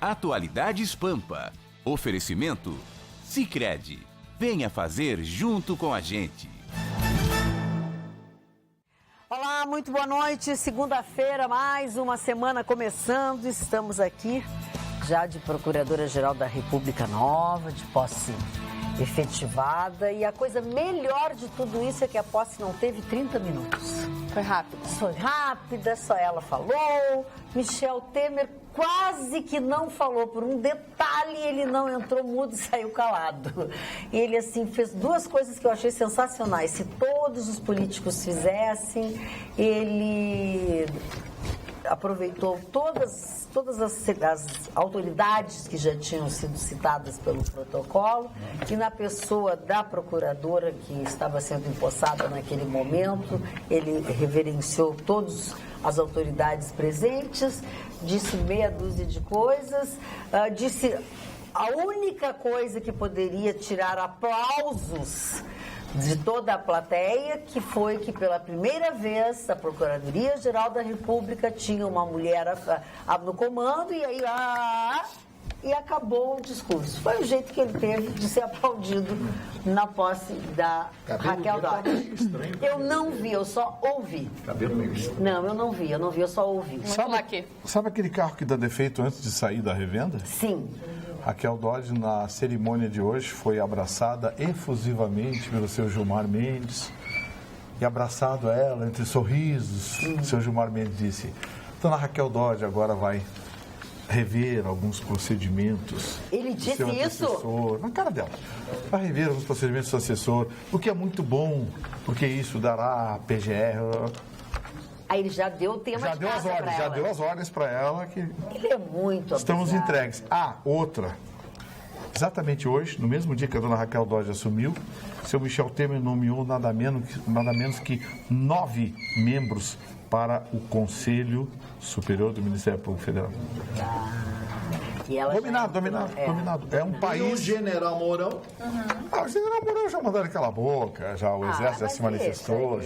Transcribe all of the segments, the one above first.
Atualidades Pampa. Oferecimento Sicredi. Venha fazer junto com a gente. Olá, muito boa noite. Segunda-feira, mais uma semana começando. Estamos aqui já de Procuradora-Geral da República nova, de posse efetivada. E a coisa melhor de tudo isso é que a posse não teve 30 minutos. Foi rápido. Foi rápida, só ela falou. Michel Temer quase que não falou. Por um detalhe, ele não entrou mudo e saiu calado. E ele, assim, fez duas coisas que eu achei sensacionais. Se todos os políticos fizessem, ele aproveitou todas as autoridades que já tinham sido citadas pelo protocolo e na pessoa da procuradora que estava sendo empossada naquele momento, ele reverenciou todas as autoridades presentes, disse meia dúzia de coisas, disse a única coisa que poderia tirar aplausos de toda a plateia, que foi que pela primeira vez a Procuradoria-Geral da República tinha uma mulher no comando e aí e acabou o discurso. Foi o jeito que ele teve de ser aplaudido na posse da Raquel Dodge. Eu não vi, eu só ouvi. Cabelo meio estranho. Não, eu não vi, eu só ouvi. Sabe aquele carro que dá defeito antes de sair da revenda? Sim. Raquel Dodge, na cerimônia de hoje, foi abraçada efusivamente pelo seu Gilmar Mendes. E abraçado a ela, entre sorrisos, o seu Gilmar Mendes disse: Dona Raquel Dodge agora vai rever alguns procedimentos. Ele disse isso? Na cara dela. Vai rever alguns procedimentos do assessor, o que é muito bom, porque isso dará PGR. Aí ele já deu o tema de casa para ela. Já deu as ordens para ela que ele é muito estamos abusado. Entregues. Outra. Exatamente hoje, no mesmo dia que a dona Raquel Dodge assumiu, o seu Michel Temer nomeou nada menos que 9 membros para o Conselho Superior do Ministério Público Federal. Dominado. É um país... E o General Mourão? O General Mourão já mandaram calar a boca, já o Exército já se manifestou.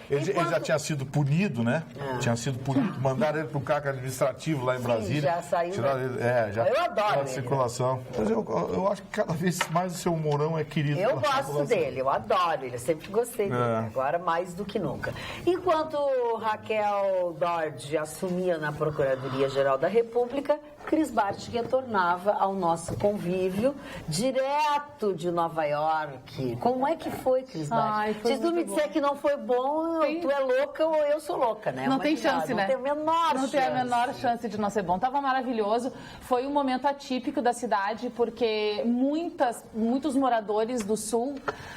Ele já tinha sido punido, né? Tinha sido punido, mandaram ele para o cargo administrativo lá em Brasília. Já saiu. Eu adoro ele. Circulação. Mas eu acho que cada vez mais o seu Mourão é querido. Eu gosto dele, eu adoro ele, eu sempre gostei dele, agora mais do que nunca. Enquanto Raquel Dodge assumia na Procuradoria-Geral da República, Cris Bart retornava ao nosso convívio direto de Nova York. Como é que foi, Cris Bart? Se tu me disser que não foi bom, tu é louca ou eu sou louca, né? Não tem chance, né? Não tem a menor chance de não ser bom. Tava maravilhoso. Foi um momento atípico da cidade, porque muitos moradores do sul,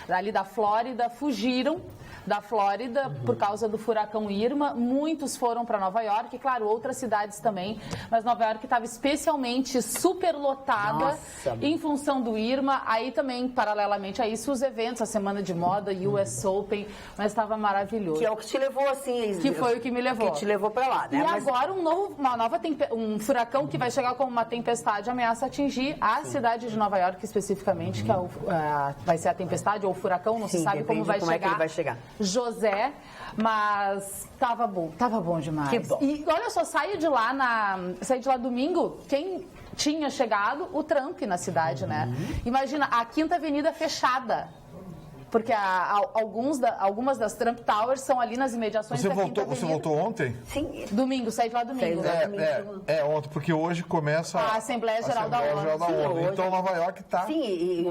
ali da Flórida, fugiram da Flórida por causa do furacão Irma. Muitos foram para Nova York, claro, outras cidades também, mas Nova York estava especialmente superlotada em função do Irma. Aí também, paralelamente a isso, os eventos, a Semana de Moda, US Open, mas estava maravilhoso. Que é o que te levou assim... Que foi o que me levou. Que te levou para lá, né? E agora um furacão que vai chegar como uma tempestade ameaça atingir a cidade de Nova York especificamente, que vai ser a tempestade ou o furacão, não se sabe como vai chegar. É que ele vai chegar. José, mas tava bom demais. Que bom. E olha só, saí de lá domingo, quem tinha chegado? O Trump na cidade, né? Imagina, a Quinta Avenida fechada. Porque algumas das Trump Towers são ali nas imediações da Quinta Avenida. Você voltou ontem? Sim. Domingo, saí de lá domingo. Ontem, porque hoje começa a Assembleia Geral da ONU. Então Nova York está... Sim,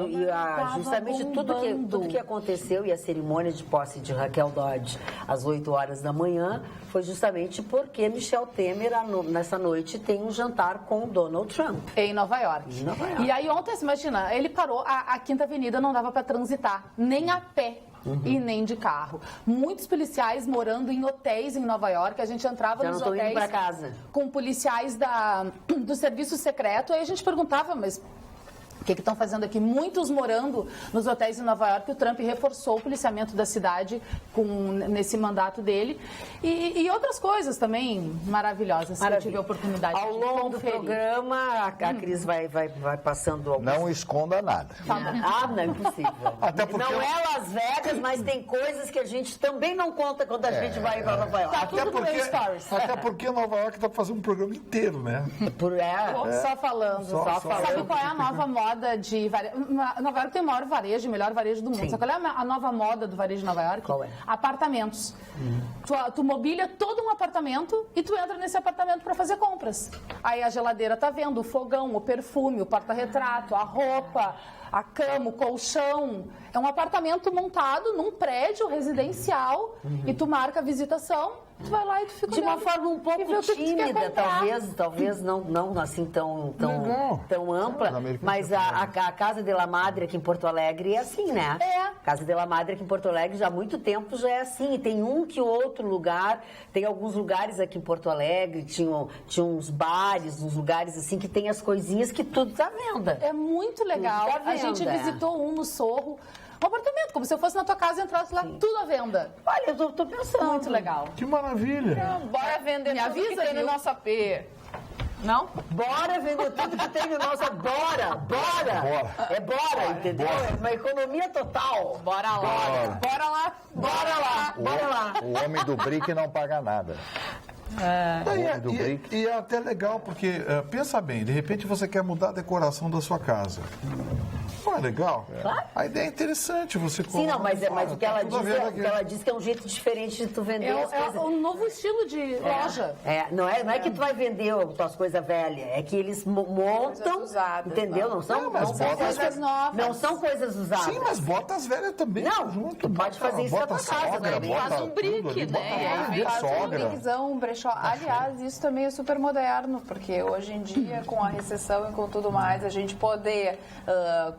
justamente tudo que aconteceu e a cerimônia de posse de Raquel Dodge às 8 horas da manhã foi justamente porque Michel Temer, nessa noite, tem um jantar com o Donald Trump. Em Nova York. E aí ontem, imagina, ele parou, a Quinta Avenida não dava para transitar, nem a pé. E nem de carro. Muitos policiais morando em hotéis em Nova York. A gente entrava nos hotéis indo pra casa. Com policiais do serviço secreto. Aí a gente perguntava, mas que estão fazendo aqui? Muitos morando nos hotéis em Nova York. O Trump reforçou o policiamento da cidade nesse mandato dele. E outras coisas também maravilhosas, que eu tive a oportunidade Ao de longo do conferir. programa, a Cris vai passando alguns... Não esconda nada. Ah, não, é impossível. Até porque Não é Las Vegas, mas tem coisas que a gente também não conta quando a gente vai para Nova York. Tá tudo no meu stories. até porque Nova York dá pra fazer um programa inteiro, né? Só falando. Só falando. Sabe qual é a nova moda de varejo? Nova York tem o maior varejo, o melhor varejo do mundo. Sim. Sabe qual é a nova moda do varejo de Nova York? Qual é? Apartamentos. Tu mobília todo um apartamento e tu entra nesse apartamento para fazer compras. Aí a geladeira tá vendo, o fogão, o perfume, o porta-retrato, a roupa, a cama, o colchão. É um apartamento montado num prédio residencial e tu marca a visitação, tu vai lá e tu fica De uma olhando forma um e pouco vê o que tu quer tímida, comprar. talvez não assim tão ampla, Os americanos mas a Casa de la Madre aqui em Porto Alegre é assim, né? É. Casa de la Madre aqui em Porto Alegre já há muito tempo já é assim, e tem um que outro lugar, tem alguns lugares aqui em Porto Alegre, tinha uns bares, uns lugares assim que tem as coisinhas que tudo tá à venda. É muito legal. Tudo à A gente venda, visitou um no Sorro, um apartamento, como se eu fosse na tua casa e entrasse lá, tudo à venda. Olha, eu tô pensando. Muito legal. Que maravilha! Bora vender Me tudo avisa, que tem viu? no nosso AP. Não? Bora vender tudo que tem no nosso... Bora! É bora, entendeu? É uma economia total. Bora lá. Bora lá. Bora lá, bora lá. O homem do brick não paga nada. do brick. E é até legal, porque, pensa bem, de repente você quer mudar a decoração da sua casa. Não é legal? Claro. A ideia é interessante, você Sim, não, mas o que ela tudo a diz, ver o aqui. que ela diz que é um jeito diferente de tu vender as É coisas. um novo estilo de loja. Não é que tu vai vender as tuas coisas velhas, é que eles montam, Coisas usadas, entendeu? Não são, Não, mas não são bota coisas as novas. Não são coisas usadas. Sim, mas bota as velhas também Não, junto. tu pode fazer isso na bota tua casa sogra, também. bota Faz um brick, tudo ali, né? bota E aí lá, vem Faz um sogra. brickzão, um brechó. Aliás, isso também é super moderno, porque hoje em dia, com a recessão e com tudo mais, a gente poder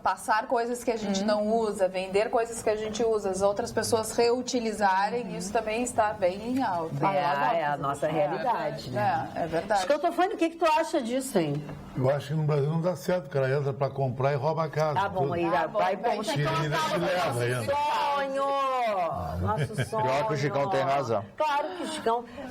passar coisas que a gente não usa, vender coisas que a gente usa, as outras pessoas reutilizarem, isso também está bem em alta. É a nossa realidade, né? É verdade. Acho que eu tô falando, o que tu acha disso, hein? Eu acho que no Brasil não dá certo, o cara entra pra comprar e rouba a casa. Tá bom, aí vai bom. Tira e leva ainda. Sonho! Nosso sonho! Pior que o Chicão tem razão. Claro que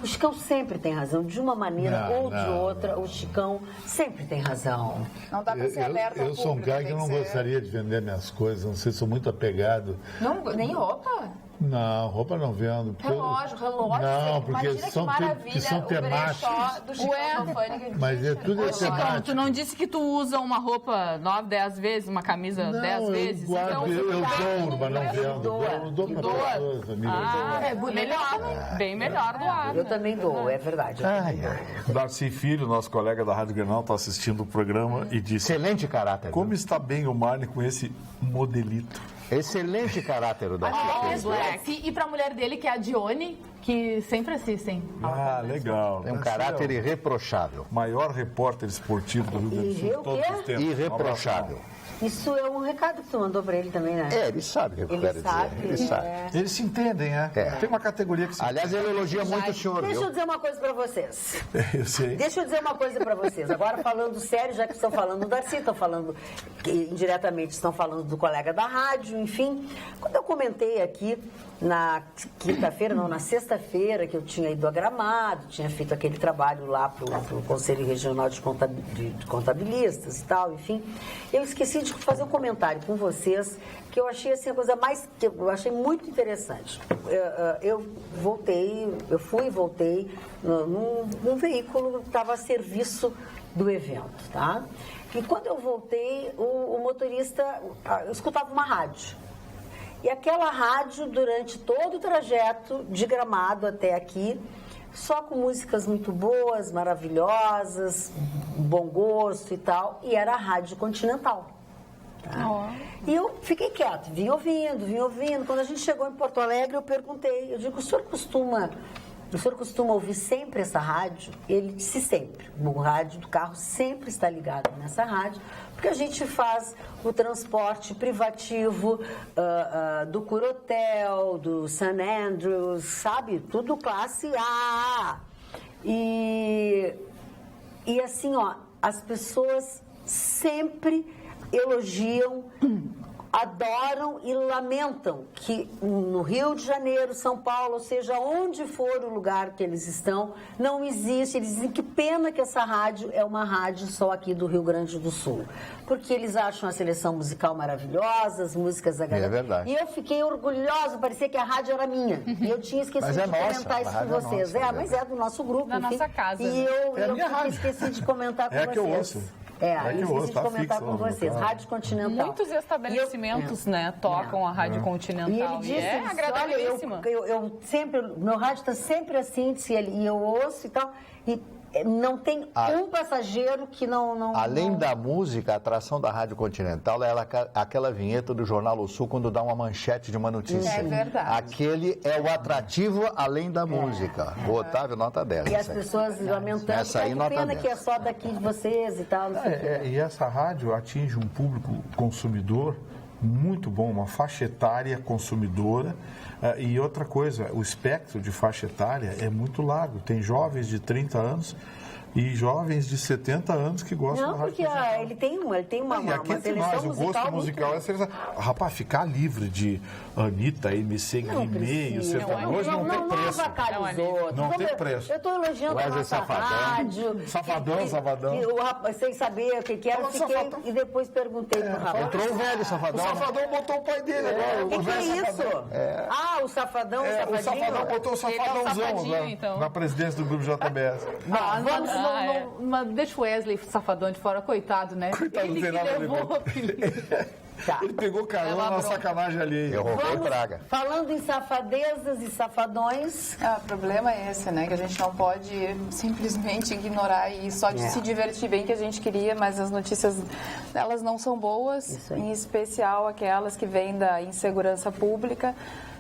o Chicão sempre tem razão. De uma maneira Não, ou de não, outra, o Chicão sempre tem razão. Não dá pra ser aberto ao Eu sou um público, cara que tem não ser- gostaria de vender minhas coisas, não sei, sou muito apegado. Não, nem roupa? Não, roupa não vendo. porque eu- Relógio. Não, porque Imagina são, que maravilha que são o brechó temáticos. do Chicão Tofani. Mas é tudo é Chicão, temático. tu não disse que tu usa uma roupa 9, 10 vezes, uma camisa 10 Não, vezes? eu guardo, eu dou, mas não vendo. doa. Eu dou para Doa. pessoas, amigas. Melhor, bem melhor doar. Eu também dou, é verdade. eu também dou. Darcy Filho, nosso colega da Rádio Grenal, está assistindo o programa e disse: Excelente caráter. como viu? está bem o Marne com esse modelito? Excelente caráter o da E pra mulher dele, que é a Dione, que sempre assistem. Ah, legal. Tem um Darcy caráter é irreprochável. o maior repórter esportivo do Rio Grande do Sul E de o todos quê? os tempos. Irreprochável. Isso é um recado que tu mandou pra ele também, né? É, ele sabe o que eu Ele quero sabe, dizer. Ele sabe. Eles se entendem, é? É. Tem uma categoria que se Aliás, ele elogia muito o senhor, Deixa eu viu? dizer uma coisa pra vocês. Eu sei. Deixa eu dizer uma coisa pra vocês. Agora falando sério, já que estão falando do Darcy, estão falando, que indiretamente estão falando do colega da rádio, enfim. Quando eu comentei aqui na quinta-feira, não, na sexta-feira, que eu tinha ido a Gramado, tinha feito aquele trabalho lá pro Conselho Regional de Contabilistas e tal, enfim. Eu esqueci de fazer um comentário com vocês, que eu achei assim a coisa mais, que eu achei muito interessante. Eu fui e voltei num veículo que estava a serviço do evento, tá? E quando eu voltei, o motorista, eu escutava uma rádio. E aquela rádio, durante todo o trajeto de Gramado até aqui, só com músicas muito boas, maravilhosas, bom gosto e tal, e era a Rádio Continental. Tá? E eu fiquei quieto, vim ouvindo. Quando a gente chegou em Porto Alegre, eu perguntei, eu digo, o senhor costuma ouvir sempre essa rádio? Ele disse sempre. O rádio do carro sempre está ligado nessa rádio, porque a gente faz o transporte privativo do Corotel, do St. Andrews, sabe? Tudo classe A. E assim, ó, as pessoas sempre elogiam, adoram e lamentam que no Rio de Janeiro, São Paulo, ou seja, onde for o lugar que eles estão, não existe. Eles dizem que pena que essa rádio é uma rádio só aqui do Rio Grande do Sul. Porque eles acham a seleção musical maravilhosa, as músicas agradáveis. É verdade. E eu fiquei orgulhosa, parecia que a rádio era minha. E eu tinha esquecido de comentar isso com vocês. Mas é do nosso grupo. Da nossa casa. E eu esqueci de comentar com vocês. É a que eu ouço. Esqueci de comentar com vocês. Rádio Continental. Muitos estabelecimentos, tocam a Rádio Continental. E ele disse, é agradabilíssima. Eu sempre, meu rádio está sempre assim, e eu ouço e tal, e não tem um passageiro que não... Além da música, a atração da Rádio Continental é aquela vinheta do Jornal O Sul quando dá uma manchete de uma notícia. É verdade. Aquele é o atrativo além da música. O Otávio, nota 10. E as pessoas lamentando, essa aí, que nota pena 10. que é só daqui de vocês e tal. Não sei o quê. E essa rádio atinge um público consumidor muito bom, uma faixa etária consumidora. E outra coisa, o espectro de faixa etária é muito largo. Tem jovens de 30 anos e jovens de 70 anos que gostam da rádio. Porque ele tem uma seleção o gosto musical é seleção. Rapaz, ficar livre de Anitta, MC Guimê, sertanejo não tem preço. Não tem preço. Eu estou elogiando a nossa rádio. Safadão. O rapaz, sem saber o que era, e depois perguntei pro rapaz. Entrou o velho Safadão. O Safadão botou o pai dele agora. O que é isso? O Safadão, o Safadão botou o Safadãozão na presidência do Grupo JBS. Deixa o Wesley Safadão de fora, coitado, né? Coitado, ele não tem nada a ver. levou o apelido. Ele pegou carona na sacanagem alheia. Eu roubei praga. Falando em safadezas e safadões... O problema é esse, né? Que a gente não pode simplesmente ignorar e só de se divertir bem que a gente queria, mas as notícias, elas não são boas, em especial aquelas que vêm da insegurança pública.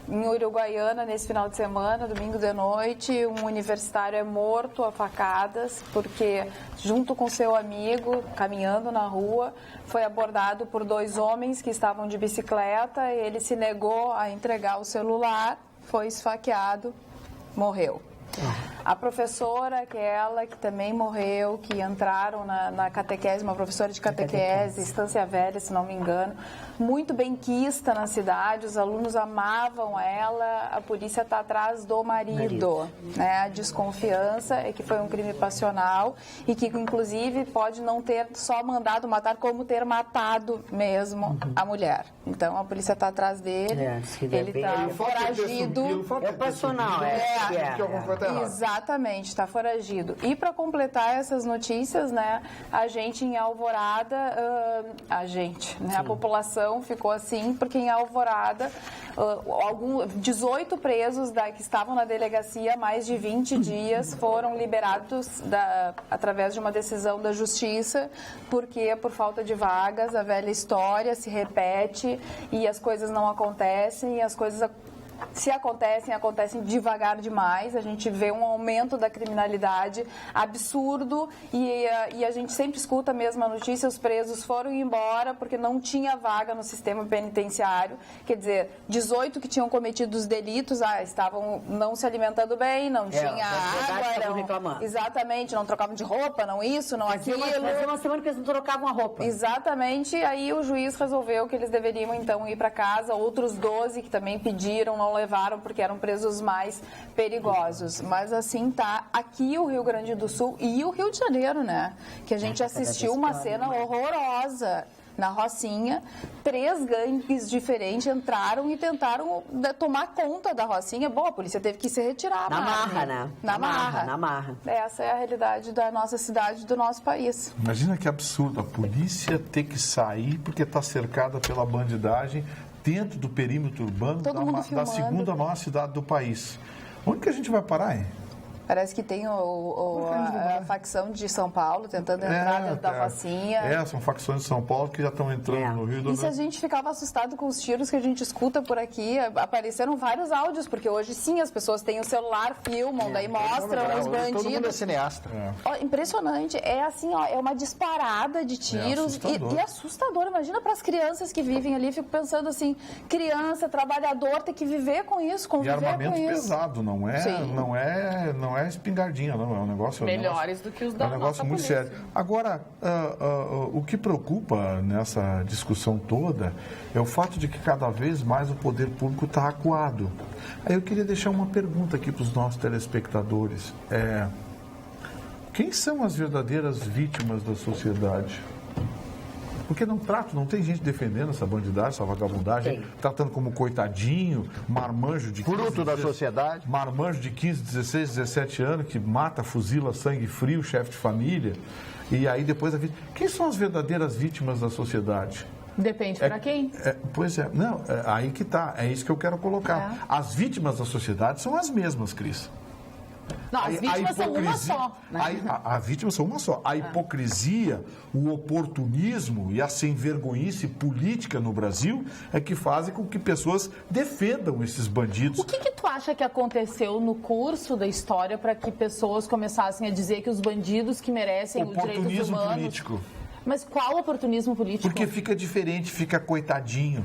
Em Uruguaiana, nesse final de semana, domingo de noite, um universitário é morto a facadas porque, junto com seu amigo, caminhando na rua, foi abordado por 2 homens que estavam de bicicleta. Ele se negou a entregar o celular, foi esfaqueado, morreu. A professora, aquela que também morreu, que entraram na catequese, uma professora de catequese, Estância Velha, se não me engano, muito benquista na cidade, os alunos amavam ela, a polícia está atrás do marido. Né? A desconfiança é que foi um crime passional e que, inclusive, pode não ter só mandado matar, como ter matado mesmo a mulher. Então, a polícia está atrás dele, ele está foragido. É passional, Exatamente, está foragido. E para completar essas notícias, né, a gente em Alvorada, a população ficou assim, porque em Alvorada, 18 presos que estavam na delegacia há mais de 20 dias foram liberados através de uma decisão da justiça, porque por falta de vagas, a velha história se repete e as coisas não acontecem, e as coisas se acontecem devagar demais. A gente vê um aumento da criminalidade absurdo e a gente sempre escuta a mesma notícia: os presos foram embora porque não tinha vaga no sistema penitenciário. Quer dizer, 18 que tinham cometido os delitos, estavam não se alimentando bem, não tinha água, exatamente, não trocavam de roupa, não isso, não aquilo. Fazia uma semana que eles não trocavam a roupa. Exatamente, aí o juiz resolveu que eles deveriam então ir para casa. Outros 12 que também pediram, não levaram porque eram presos mais perigosos. Mas assim tá aqui o Rio Grande do Sul e o Rio de Janeiro, né? Que a gente assistiu uma cena horrorosa. Na Rocinha, 3 gangues diferentes entraram e tentaram tomar conta da Rocinha. Bom, a polícia teve que se retirar. Na marra, né? Na marra. Essa é a realidade da nossa cidade, do nosso país. Imagina que absurdo a polícia ter que sair porque está cercada pela bandidagem dentro do perímetro urbano da segunda maior cidade do país. Onde que a gente vai parar, hein? Parece que tem a facção de São Paulo tentando entrar dentro da Rocinha. São facções de São Paulo que já estão entrando no Rio de Janeiro. E se a gente ficava assustado com os tiros que a gente escuta por aqui, apareceram vários áudios, porque hoje sim as pessoas têm o celular, filmam, daí mostram os bandidos. Todo mundo é cineasta. Impressionante. É assim, é uma disparada de tiros e assustador. Imagina para as crianças que vivem ali, fico pensando assim, criança, trabalhador, ter que viver com isso, conviver com isso. E armamento pesado, não é não é espingardinha, não. É um negócio... Melhores do que os da É um negócio nossa muito polícia. sério. Agora, o que preocupa nessa discussão toda é o fato de que cada vez mais o poder público está acuado. Aí eu queria deixar uma pergunta aqui para os nossos telespectadores. Quem são as verdadeiras vítimas da sociedade? Porque não tem gente defendendo essa bandidagem, essa vagabundagem, tratando como coitadinho, marmanjo de 15, Fruto da sociedade. marmanjo de 15, 16, 17 anos que mata, fuzila, sangue frio, chefe de família. E aí depois a vida. Quem são as verdadeiras vítimas da sociedade? Depende para quem. Pois é, não, aí que tá, é isso que eu quero colocar. As vítimas da sociedade são as mesmas, Cris. Não, as vítimas são uma só. Né? As vítimas são uma só. A hipocrisia, o oportunismo e a sem-vergonhice política no Brasil é que fazem com que pessoas defendam esses bandidos. O que tu acha que aconteceu no curso da história para que pessoas começassem a dizer que os bandidos que merecem os direitos Oportunismo humanos... político. Mas qual oportunismo político? Porque fica diferente, fica coitadinho,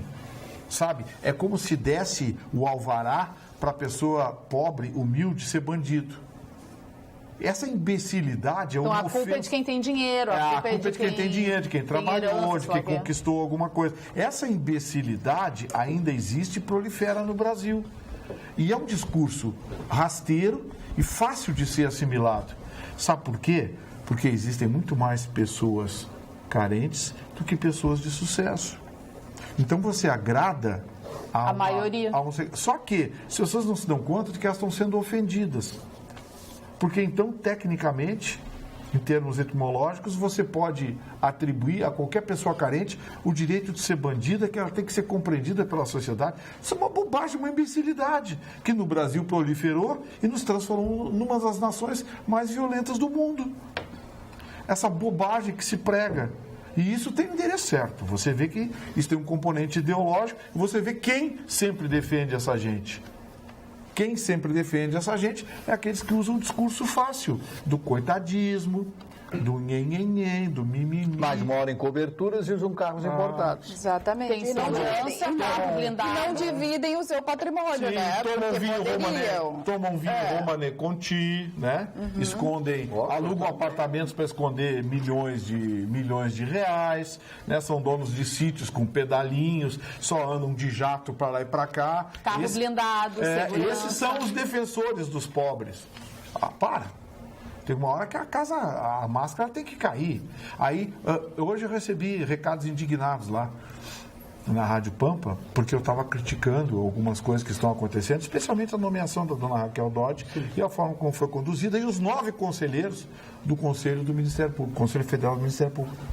sabe? É como se desse o alvará para a pessoa pobre, humilde, ser bandido. Essa imbecilidade é uma Então a culpa é de quem tem dinheiro, a culpa é de quem tem dinheiro, de quem trabalhou, de quem herança, conquistou alguma coisa. Essa imbecilidade ainda existe e prolifera no Brasil. E é um discurso rasteiro e fácil de ser assimilado. Sabe por quê? Porque existem muito mais pessoas carentes do que pessoas de sucesso. Então você agrada a maioria. Só que as pessoas não se dão conta de que elas estão sendo ofendidas. Porque então, tecnicamente, em termos etimológicos, você pode atribuir a qualquer pessoa carente o direito de ser bandida, que ela tem que ser compreendida pela sociedade. Isso é uma bobagem, uma imbecilidade, que no Brasil proliferou e nos transformou numa das nações mais violentas do mundo. Essa bobagem que se prega. E isso tem um endereço certo. Você vê que isso tem um componente ideológico, e você vê quem sempre defende essa gente. Quem sempre defende essa gente é aqueles que usam o discurso fácil, do coitadismo, do nhenhenhen, do mimimi. Mas moram em coberturas e usam carros importados. Exatamente. Tem segurança, carro blindado. E não dividem o seu patrimônio, Sim, né? tomam vinho Romané Conti, né? Escondem, alugam apartamentos para esconder milhões de reais, né? São donos de sítios com pedalinhos, só andam de jato para lá e para cá. Carro blindado, segurança. Esses são os defensores dos pobres. Para. Tem uma hora que a máscara tem que cair. Aí, hoje eu recebi recados indignados lá na Rádio Pampa, porque eu estava criticando algumas coisas que estão acontecendo, especialmente a nomeação da dona Raquel Dodge e a forma como foi conduzida, e os 9 conselheiros do Conselho do Ministério Público, Conselho Federal do Ministério Público.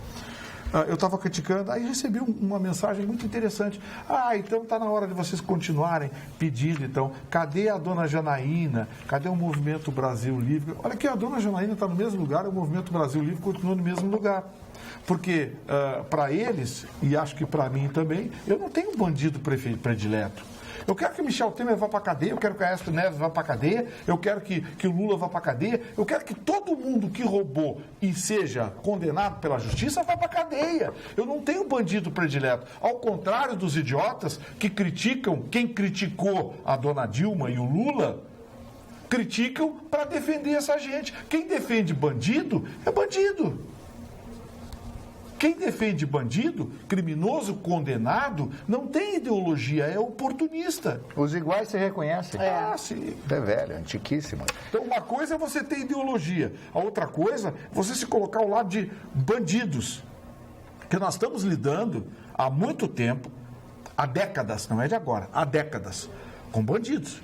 Eu estava criticando, aí recebi uma mensagem muito interessante. Então está na hora de vocês continuarem pedindo, então. Cadê a dona Janaína? Cadê o Movimento Brasil Livre? Olha aqui, a dona Janaína está no mesmo lugar, o Movimento Brasil Livre continua no mesmo lugar. Porque, para eles, e acho que para mim também, eu não tenho bandido predileto. Eu quero que Michel Temer vá para a cadeia, eu quero que a Aécio Neves vá para a cadeia, eu quero que o Lula vá para a cadeia, eu quero que todo mundo que roubou e seja condenado pela justiça vá para a cadeia. Eu não tenho bandido predileto. Ao contrário dos idiotas que criticam quem criticou a dona Dilma e o Lula, criticam para defender essa gente. Quem defende bandido é bandido. Quem defende bandido, criminoso, condenado, não tem ideologia, é oportunista. Os iguais se reconhecem. Sim. É velho, antiquíssimo. Então, uma coisa é você ter ideologia, a outra coisa é você se colocar ao lado de bandidos. Porque nós estamos lidando há muito tempo, há décadas, não é de agora, há décadas, com bandidos.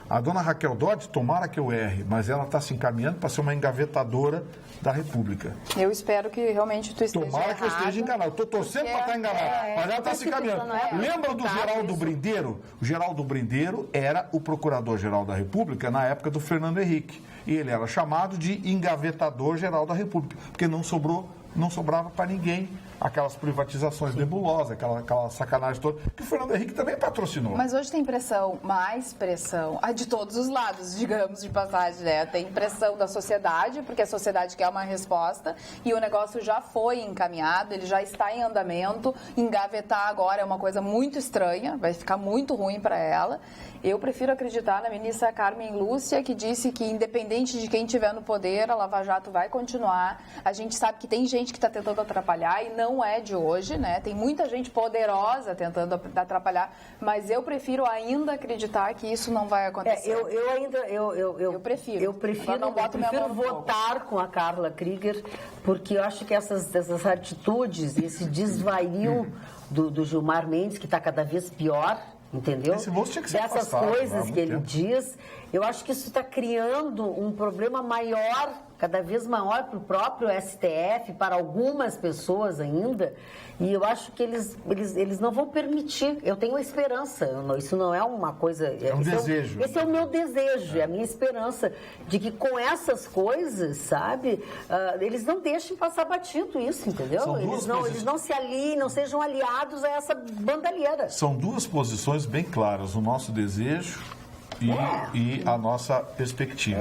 A dona Raquel Dodge, tomara que eu erre, mas ela está se encaminhando para ser uma engavetadora da República. Eu espero que realmente tu esteja Tomara que eu esteja enganado. Estou torcendo para estar enganado, mas ela está se encaminhando. Lembra do Geraldo Brindeiro? O Geraldo Brindeiro era o Procurador-Geral da República na época do Fernando Henrique. E ele era chamado de engavetador-geral da República, porque não sobrava para ninguém aquelas privatizações nebulosas, aquela sacanagem toda, que o Fernando Henrique também patrocinou. Mas hoje tem pressão, mais pressão, de todos os lados, digamos, de passagem, né? Tem pressão da sociedade, porque a sociedade quer uma resposta, e o negócio já foi encaminhado, ele já está em andamento. Engavetar agora é uma coisa muito estranha, vai ficar muito ruim para ela. Eu prefiro acreditar na ministra Carmen Lúcia, que disse que, independente de quem estiver no poder, a Lava Jato vai continuar. A gente sabe que tem gente que está tentando atrapalhar, e não é de hoje, né? Tem muita gente poderosa tentando atrapalhar, mas eu prefiro ainda acreditar que isso não vai acontecer. Eu prefiro. Eu prefiro votar com a Carla Krieger, porque eu acho que essas atitudes, esse desvario do Gilmar Mendes, que está cada vez pior, entendeu? Esse moço tinha que ser dessas afastado, coisas que ele diz, eu acho que isso está criando um problema maior, cada vez maior para o próprio STF, para algumas pessoas ainda, e eu acho que eles não vão permitir. Eu tenho esperança, isso não é uma coisa... É um desejo. Esse é o meu desejo, é a minha esperança, de que com essas coisas, sabe, eles não deixem passar batido isso, entendeu? Eles não se aliem, não sejam aliados a essa bandalheira. São duas posições bem claras, o nosso desejo e a nossa perspectiva.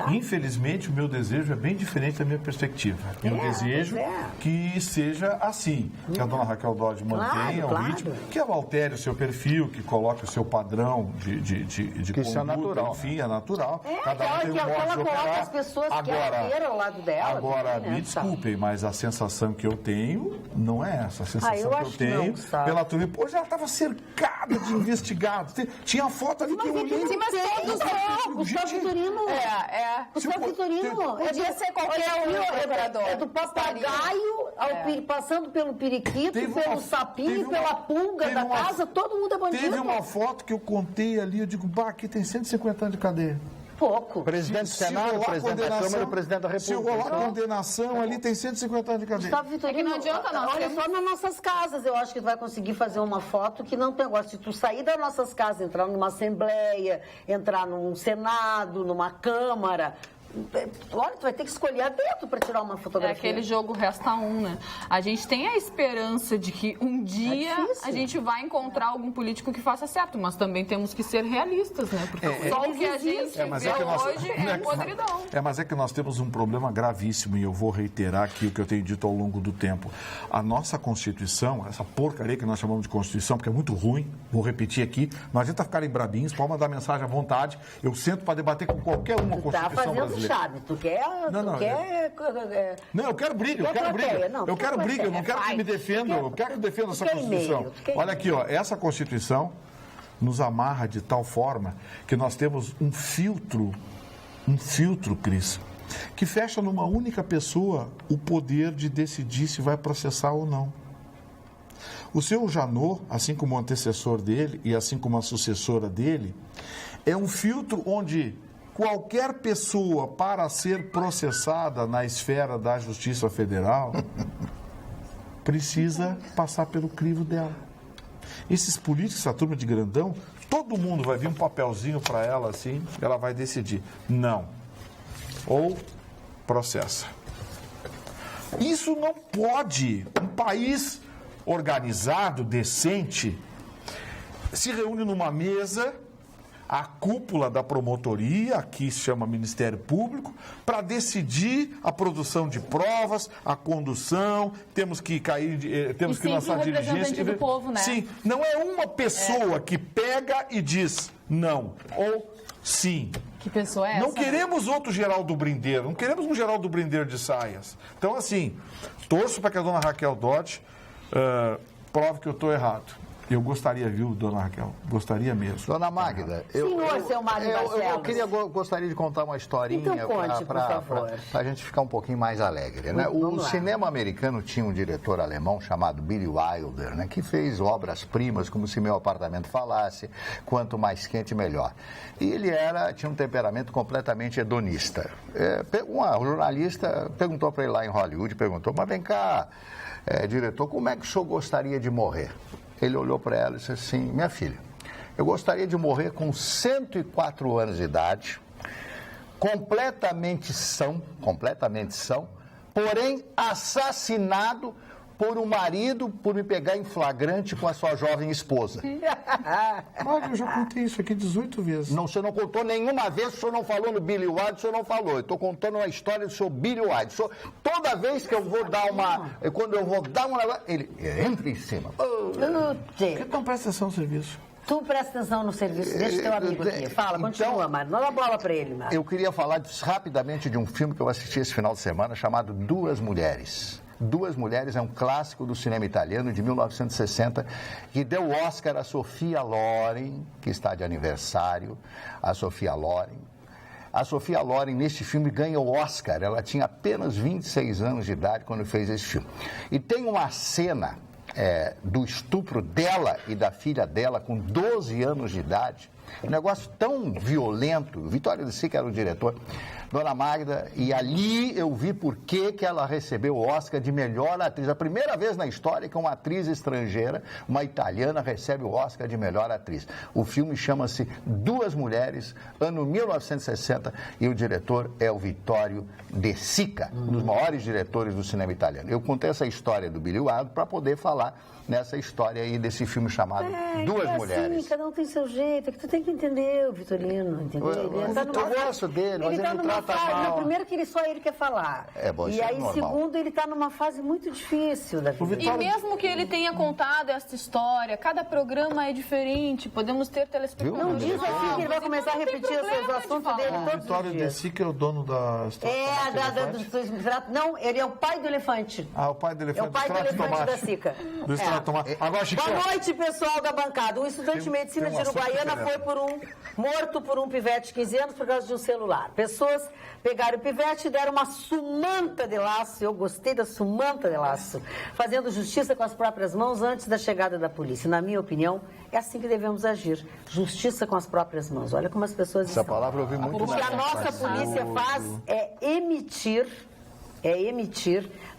Infelizmente, o meu desejo é bem diferente da minha perspectiva. Eu desejo que seja assim, que a dona Raquel Dodge mantenha o ritmo, que ela altere o seu perfil, que coloque o seu padrão de que conduta, isso é natural. enfim, é natural. Cada um tem um que modo ela de coloca operar. as pessoas que ela queira ao lado dela. Agora, também, né? me desculpem, mas a sensação que eu tenho não é essa. A sensação eu que acho eu tenho que não, pela turma. Hoje ela estava cercada de investigados. Tinha foto ali que eu olhei. Mas todos não. Gustavo Vitorino. Gustavo Vitorino. Podia ser qualquer um procurador. É do papagaio, passando pelo periquito, pelo sapinho, pela pulga da casa, todo mundo é bandido. Teve uma foto que eu contei ali, eu digo, aqui tem 150 anos de cadeia. Pouco. Presidente do Senado, presidente da Câmara e presidente da República. Se rolar condenação, ali tem 150 anos de cadeia. Gustavo Vitorino, não adianta, não. Olha só nas nossas casas, eu acho que tu vai conseguir fazer uma foto que não tem negócio. Se tu sair das nossas casas, entrar numa Assembleia, entrar num Senado, numa Câmara... Olha, tu vai ter que escolher a dedo para tirar uma fotografia. É aquele jogo resta um, né? A gente tem a esperança de que um dia a gente vai encontrar algum político que faça certo, mas também temos que ser realistas, né? Porque só o que a gente vê hoje é podridão. Mas é que nós temos um problema gravíssimo, e eu vou reiterar aqui o que eu tenho dito ao longo do tempo. A nossa Constituição, essa porcaria que nós chamamos de Constituição, porque é muito ruim, vou repetir aqui, não adianta ficarem brabinhos, pode mandar mensagem à vontade, eu sento para debater com qualquer uma Constituição brasileira. Chave, tu quer... Não, eu quero briga, eu quero briga. Eu quero briga, eu não quero que me defendam, eu quero que defendam essa Constituição. Olha aqui, essa Constituição nos amarra de tal forma que nós temos um filtro, Cris, que fecha numa única pessoa o poder de decidir se vai processar ou não. O seu Janot, assim como o antecessor dele e assim como a sucessora dele, é um filtro onde qualquer pessoa, para ser processada na esfera da Justiça Federal, precisa passar pelo crivo dela. Esses políticos, essa turma de grandão, todo mundo vai vir um papelzinho para ela assim, ela vai decidir não, ou processa. Isso não pode. Um país organizado, decente, se reúne numa mesa, a cúpula da promotoria, aqui se chama Ministério Público, para decidir a produção de provas, a condução, temos que lançar diligência. Do povo, né? Sim, não é uma pessoa que pega e diz não ou sim. Que pessoa é essa? Não queremos outro Geraldo Brindeiro, não queremos um Geraldo Brindeiro de saias. Então, assim, torço para que a dona Raquel Dodge prove que eu estou errado. Eu gostaria, viu, dona Raquel? Gostaria mesmo. Dona Magda, eu gostaria de contar uma historinha para a gente ficar um pouquinho mais alegre. Né? O cinema americano tinha um diretor alemão chamado Billy Wilder, né, que fez obras-primas, como Se Meu Apartamento Falasse, Quanto Mais Quente, Melhor. E ele tinha um temperamento completamente hedonista. Uma jornalista perguntou para ele lá em Hollywood, mas vem cá, diretor, como é que o senhor gostaria de morrer? Ele olhou para ela e disse assim, minha filha, eu gostaria de morrer com 104 anos de idade, completamente são, porém assassinado por um marido por me pegar em flagrante com a sua jovem esposa. Olha, eu já contei isso aqui 18 vezes. Não, você não contou nenhuma vez, o senhor não falou no Billy Wilder, o senhor não falou. Eu estou contando uma história do senhor Billy Wilder. Toda vez que eu vou dar uma... Quando eu vou dar uma... Ele entra em cima. Então presta atenção no serviço. Tu presta atenção no serviço, deixa teu amigo aqui. Fala, continua, Mário. Não dá bola pra ele, Mário. Eu queria falar rapidamente de um filme que eu assisti esse final de semana chamado Duas Mulheres. Duas Mulheres é um clássico do cinema italiano de 1960 que deu o Oscar a Sofia Loren, que está de aniversário, a Sofia Loren. A Sofia Loren, neste filme, ganha o Oscar. Ela tinha apenas 26 anos de idade quando fez esse filme. E tem uma cena do estupro dela e da filha dela com 12 anos de idade. Um negócio tão violento. Vitório de Sica era o diretor, Dona Magda, e ali eu vi por que ela recebeu o Oscar de melhor atriz. A primeira vez na história que uma atriz estrangeira, uma italiana, recebe o Oscar de melhor atriz. O filme chama-se Duas Mulheres, ano 1960, e o diretor é o Vitório de Sica, um dos maiores diretores do cinema italiano. Eu contei essa história do Billy Wilder para poder falar nessa história aí desse filme chamado Duas Mulheres. Assim, cada um tem seu jeito, é que tu tem que entender o Vitorino, entendeu? Eu gosto dele, mas ele me trata mal. Primeiro que só ele quer falar. E aí, segundo, ele está numa fase muito difícil da vida. E mesmo que ele tenha contado essa história, cada programa é diferente, podemos ter telespectadores. Não diz assim que ele vai começar a repetir os assuntos dele todos os dias. Vitório de Sica é o dono da história. Não, ele é o pai do elefante. O pai do elefante. É o pai do elefante da Sica. Agora, boa noite, pessoal da bancada. Um estudante de medicina de Uruguaiana foi morto por um pivete de 15 anos por causa de um celular. Pessoas pegaram o pivete e deram uma sumanta de laço. Eu gostei da sumanta de laço. Fazendo justiça com as próprias mãos antes da chegada da polícia. Na minha opinião, é assim que devemos agir. Justiça com as próprias mãos. Olha como as pessoas Essa estão. palavra eu ouvi muito. O que a nossa polícia faz é emitir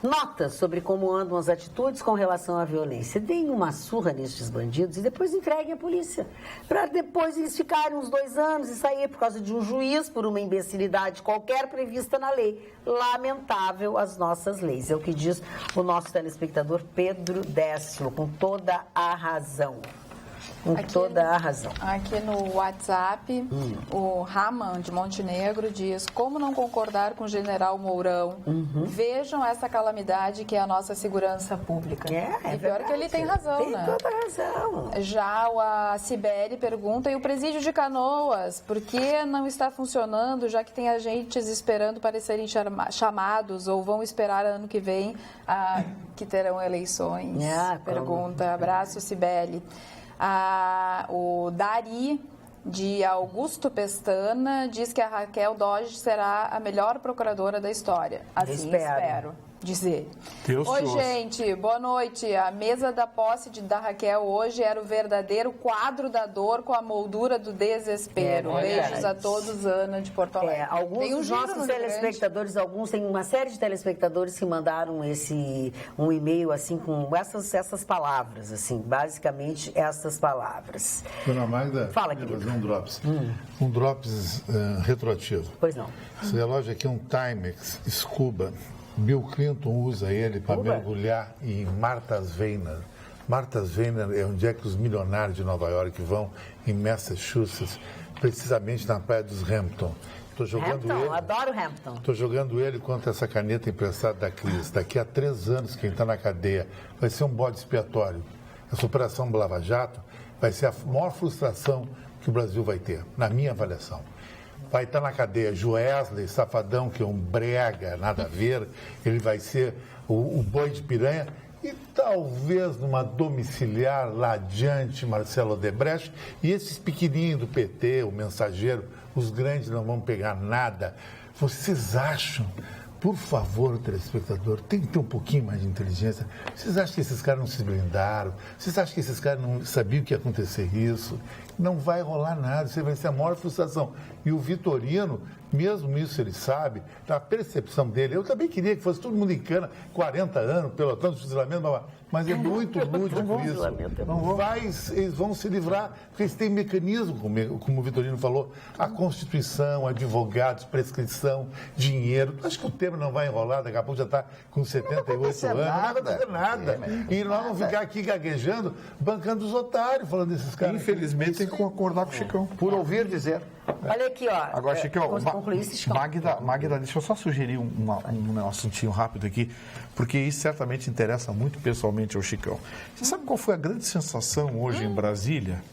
notas sobre como andam as atitudes com relação à violência. Deem uma surra nestes bandidos e depois entreguem à polícia. Para depois eles ficarem uns 2 anos e sair por causa de um juiz, por uma imbecilidade qualquer prevista na lei. Lamentável as nossas leis. É o que diz o nosso telespectador Pedro Décio, com toda a razão. Aqui no WhatsApp, o Raman de Montenegro diz: como não concordar com o general Mourão? Vejam essa calamidade que é a nossa segurança pública. E pior que ele tem razão, tem né? Toda razão. Já a Cibele pergunta: e o presídio de Canoas? Por que não está funcionando, já que tem agentes esperando para serem chamados ou vão esperar ano que vem que terão eleições? Pergunta. Abraço, Cibele. O Dari, de Augusto Pestana, diz que a Raquel Dodge será a melhor procuradora da história. Assim espero dizer. Oi, gente, boa noite. A mesa da posse da Raquel hoje era o verdadeiro quadro da dor com a moldura do desespero. Beijos a todos, Ana de Porto Alegre. Alguns dos nossos telespectadores, tem uma série de telespectadores que mandaram um e-mail assim com essas palavras, assim, basicamente essas palavras. Dona Magda, fala, querido. Fazer um drops. Um drops retroativo. Pois não. Esse relógio aqui é um Timex Scuba. Bill Clinton usa ele para mergulhar em Martha's Vineyard. Martha's Vineyard é onde é que os milionários de Nova York vão, em Massachusetts, precisamente na praia dos Hampton. Adoro Hampton. Estou jogando ele contra essa caneta emprestada da Cris. Daqui a 3 anos, quem está na cadeia vai ser um bode expiatório. Essa operação Lava Jato vai ser a maior frustração que o Brasil vai ter, na minha avaliação. Vai estar na cadeia Joesley, safadão, que é um brega, nada a ver. Ele vai ser o boi de piranha. E talvez numa domiciliar lá adiante, Marcelo Odebrecht. E esses pequenininhos do PT, o Mensageiro, os grandes não vão pegar nada. Vocês acham, por favor, telespectador, tem que ter um pouquinho mais de inteligência. Vocês acham que esses caras não se blindaram? Vocês acham que esses caras não sabiam que ia acontecer isso? Não vai rolar nada, isso vai ser a maior frustração. E o Vitorino, mesmo isso ele sabe, da percepção dele, eu também queria que fosse todo mundo em cana, 40 anos, pelotão de fuzilamento, mas é muito lúdico isso. Eles vão se livrar, porque eles têm mecanismo, como o Vitorino falou, a Constituição, advogados, prescrição, dinheiro. Acho que o tempo Temer não vai enrolar, daqui a pouco já está com 78 anos, não vai acontecer nada. E nós vamos ficar aqui gaguejando, bancando os otários, falando desses caras. Infelizmente tem que concordar com o Chicão. Por ouvir dizer. Olha aqui, ó. Agora, Chicão, Chicão. Magda, deixa eu só sugerir um assuntinho rápido aqui, porque isso certamente interessa muito pessoalmente ao Chicão. Você sabe qual foi a grande sensação hoje em Brasília?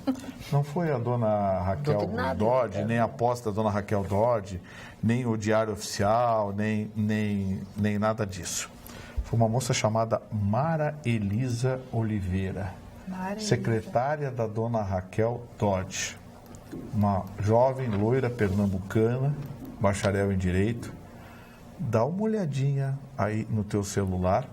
Não foi a dona Raquel Dodge, nem a aposta da dona Raquel Dodge, nem o Diário Oficial, nem nada disso. Foi uma moça chamada Mara Elisa Oliveira, secretária da dona Raquel Dodge. Uma jovem, loira, pernambucana, bacharel em Direito. Dá uma olhadinha aí no teu celular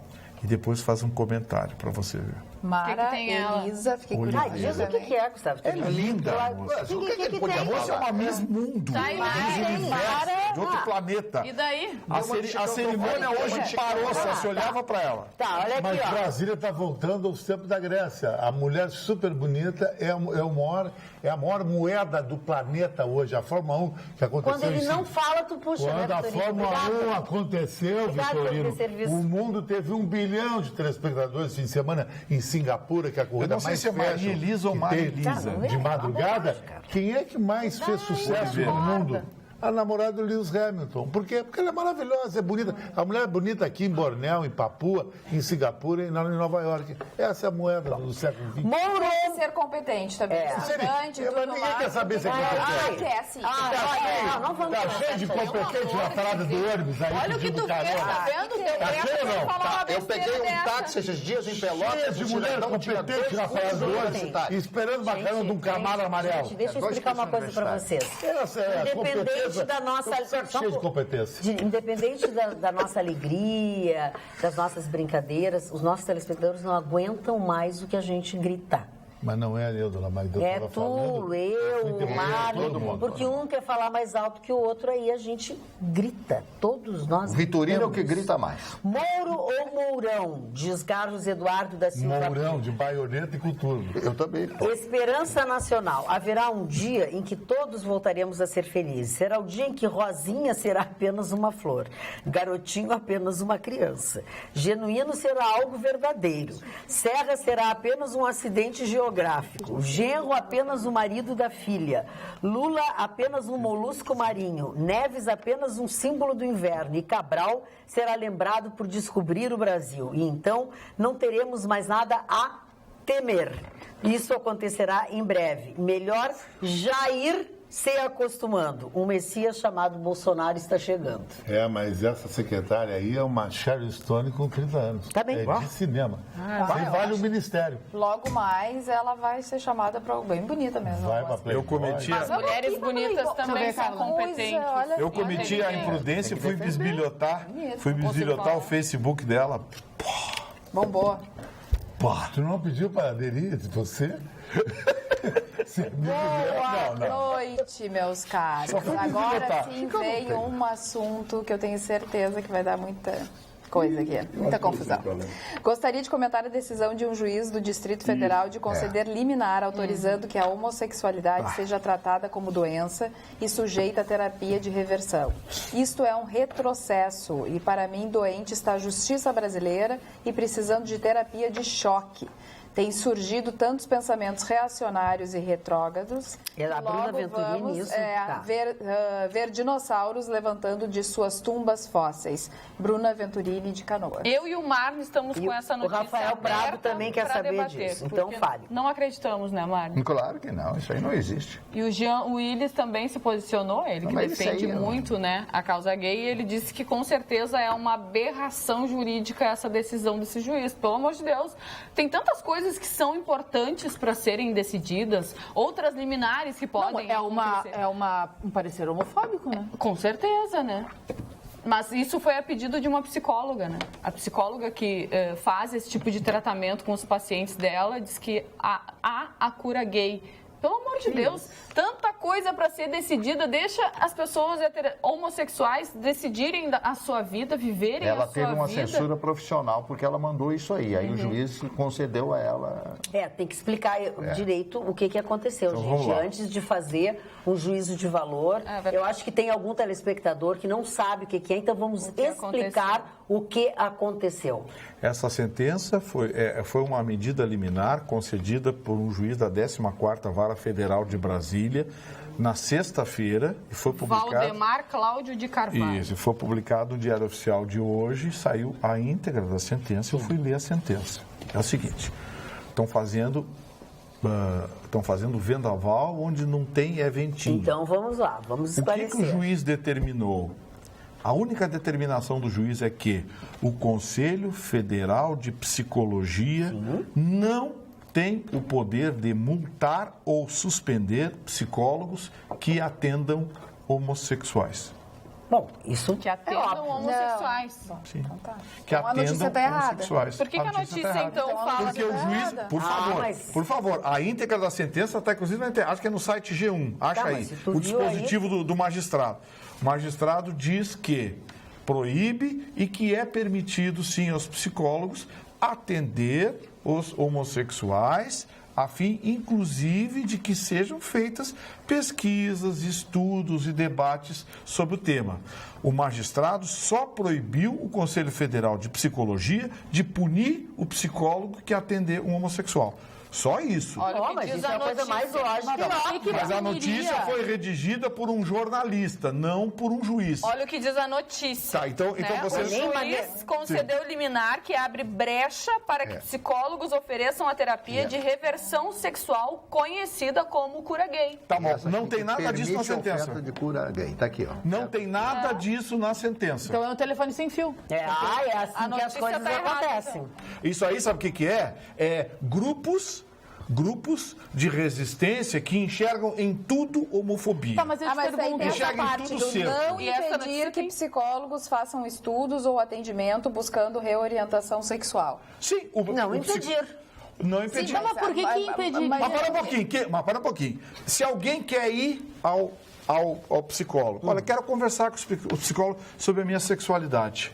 e depois faz um comentário para você ver. Mara tem ela? Elisa, fiquei curiosa. Diz o que é, Gustavo. É linda, moça. O que tem? A moça é uma Miss Mundo, Tá aí, Miss tem, Universo, de outro planeta. E daí? A cerimônia hoje parou, só se olhava para ela. Tá, olha Mas aqui, ó. Brasília está voltando aos tempos da Grécia. A mulher super bonita é a maior moeda do planeta hoje. A Fórmula 1 que aconteceu Quando ele não fala, tu puxa, Quando né, a Vitorino? Fórmula 1 Obrigada. aconteceu, Obrigado por Vitorino, ter serviço. o mundo teve 1 bilhão de telespectadores esse fim de semana em Singapura, que é a Eu corrida não sei mais se é Maria fashion Elisa ou que Maria tem Elisa. de madrugada. Quem é que mais fez sucesso no mundo? A namorada do Lewis Hamilton. Por quê? Porque ela é maravilhosa, é bonita. A mulher é bonita aqui em Bornéu, em Papua, em Singapura e em Nova York. Essa é a moeda do século XX. Tem que ser competente também. Estudante, Mas tudo ninguém mais. quer saber se é competente. Quer sim. Não vamos Tá cheio de competente na parada do ônibus aí. Olha o que tu fez, tá vendo? Deu Tá tempo cheio ou de não? falar uma Eu peguei besteira um dessa. táxi esses dias em Pelotas. Cheia de o mulher cidadão tinha competente na dois parada do ônibus, universitários. esperando uma carona de um Camaro amarelo. Gente, deixa eu Dois explicar uma coisa para cursos vocês. Essa é a Independente competência. da nossa... Cheio de competência. Independente da nossa alegria, das nossas brincadeiras, os nossos telespectadores não aguentam mais o que a gente grita. Mas não é eu, dona Maida. É tu, eu, o Mário, porque um quer falar mais alto que o outro, aí a gente grita. Todos nós Vitorino é o gritamos. que grita mais. Mouro ou Mourão, diz Carlos Eduardo da Silva. Mourão, de baioneta e coturno. Eu também. Esperança nacional. Haverá um dia em que todos voltaremos a ser felizes. Será o dia em que Rosinha será apenas uma flor, Garotinho apenas uma criança, Genuíno será algo verdadeiro, Serra será apenas um acidente geográfico, Genro apenas o marido da filha, Lula apenas um molusco marinho, Neves apenas um símbolo do inverno e Cabral será lembrado por descobrir o Brasil. E então não teremos mais nada a temer. Isso acontecerá em breve. Melhor já ir se acostumando. Um Messias chamado Bolsonaro está chegando. É, mas essa secretária aí é uma Sharon Stone com 30 anos. Tá bem. É de cinema. Aí vale o ministério. Logo mais, ela vai ser chamada para bem bonita mesmo. Vai pra Playboy. Eu cometi As mulheres bonitas também são competentes. Eu cometi a imprudência e fui bisbilhotar o Facebook dela. Bombou. Tu não pediu para aderir de você? Boa noite, meus caros. Só fui Agora visitar. sim Fica à veio vontade. um assunto que eu tenho certeza que vai dar muita coisa aqui, muita confusão. Gostaria de comentar a decisão de um juiz do Distrito Federal de conceder liminar autorizando que a homossexualidade seja tratada como doença e sujeita a terapia de reversão. Isto é um retrocesso e, para mim, doente está a justiça brasileira e precisando de terapia de choque. Tem surgido tantos pensamentos reacionários e retrógrados. É a Bruna Logo Venturini, vamos, isso? Tá. ver dinossauros levantando de suas tumbas fósseis. Bruna Venturini de Canoas. Eu e o Marno estamos E com essa o notícia Rafael Brabo aberta também quer pra saber debater, disso. Então porque fale. Não acreditamos, né, Marno? Claro que não, isso aí não existe. E o Jean Willis também se posicionou, ele que Mas isso defende aí, muito, né, a causa gay, e ele disse que com certeza é uma aberração jurídica essa decisão desse juiz. Pelo amor de Deus, tem tantas coisas que são importantes para serem decididas, outras liminares que podem acontecer. Um parecer homofóbico, né? Com certeza, né? Mas isso foi a pedido de uma psicóloga, né? A psicóloga que faz esse tipo de tratamento com os pacientes dela diz que há a cura gay. Pelo amor de Deus, tanta coisa para ser decidida, deixa as pessoas homossexuais decidirem a sua vida, viverem a sua vida. Ela teve uma censura profissional porque ela mandou isso aí. Aí o juiz concedeu a ela. Tem que explicar direito o que aconteceu, então, gente. Antes de fazer um juízo de valor, eu acho que tem algum telespectador que não sabe o que é, então vamos explicar o que aconteceu. Essa sentença foi uma medida liminar concedida por um juiz da 14ª Vara Federal de Brasília na sexta-feira e foi publicado... Valdemar Cláudio de Carvalho. Isso, foi publicado no Diário Oficial de hoje, saiu a íntegra da sentença, eu fui ler a sentença. É o seguinte, estão fazendo vendaval onde não tem ventinho. Então vamos lá, vamos esclarecer. O que o juiz determinou? A única determinação do juiz é que o Conselho Federal de Psicologia não tem o poder de multar ou suspender psicólogos que atendam homossexuais. Bom, isso que atendam homossexuais. Sim. Que atendam homossexuais. Por que a notícia então fala? Porque o juiz, por favor, a íntegra da sentença está inclusive acho que é no site G1, acha aí, o dispositivo do magistrado. O magistrado diz que proíbe e que é permitido sim aos psicólogos atender os homossexuais, a fim, inclusive, de que sejam feitas pesquisas, estudos e debates sobre o tema. O magistrado só proibiu o Conselho Federal de Psicologia de punir o psicólogo que atender um homossexual. Só isso. Olha, mas isso é a coisa mais lógica. Mas a notícia foi redigida por um jornalista, não por um juiz. Olha o que diz a notícia. Tá, então você... O juiz concedeu liminar que abre brecha para que psicólogos ofereçam a terapia de reversão sexual conhecida como cura gay. Tá bom, não tem nada disso na sentença. De cura gay, tá aqui, ó. Não tem nada disso na sentença. Então é um telefone sem fio. É assim que as coisas acontecem. Então. Isso aí, sabe o que é? É grupos de resistência que enxergam em tudo homofobia. Tá, mas eu te pergunto, essa parte do não impedir que psicólogos façam estudos ou atendimento buscando reorientação sexual. Sim. Não impedir. Não impedir. Sim, mas por que impedir? Mas para um pouquinho. Se alguém quer ir ao psicólogo, olha, quero conversar com o psicólogo sobre a minha sexualidade.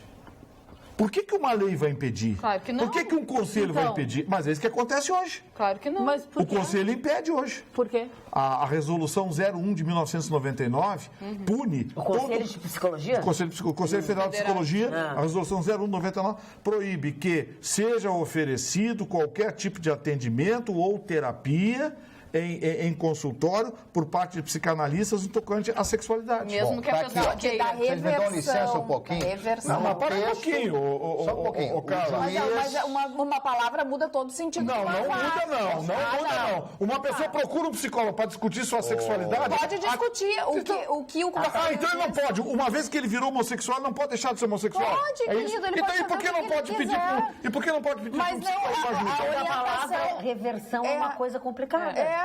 Por que uma lei vai impedir? Claro que não. Por que um conselho vai impedir? Mas é isso que acontece hoje. Claro que não. Mas por o conselho impede hoje. Por quê? A resolução 01 de 1999 pune... O Conselho de Psicologia? O Conselho Federal de Psicologia, a resolução 01 de 99, proíbe que seja oferecido qualquer tipo de atendimento ou terapia em consultório por parte de psicanalistas no tocante à sexualidade. Mesmo que a pessoa queira. Vocês me dão licença um pouquinho? Não, mas para um pouquinho, só um pouquinho. Mas uma palavra muda todo o sentido. Não muda. Uma pessoa procura um psicólogo para discutir sua sexualidade. Pode discutir o que o então ele não pode. Uma vez que ele virou homossexual, ele não pode deixar de ser homossexual. Pode, querido, ele pode. Então, e por que não pode pedir para um psicólogo ajuda? A palavra reversão é uma coisa complicada.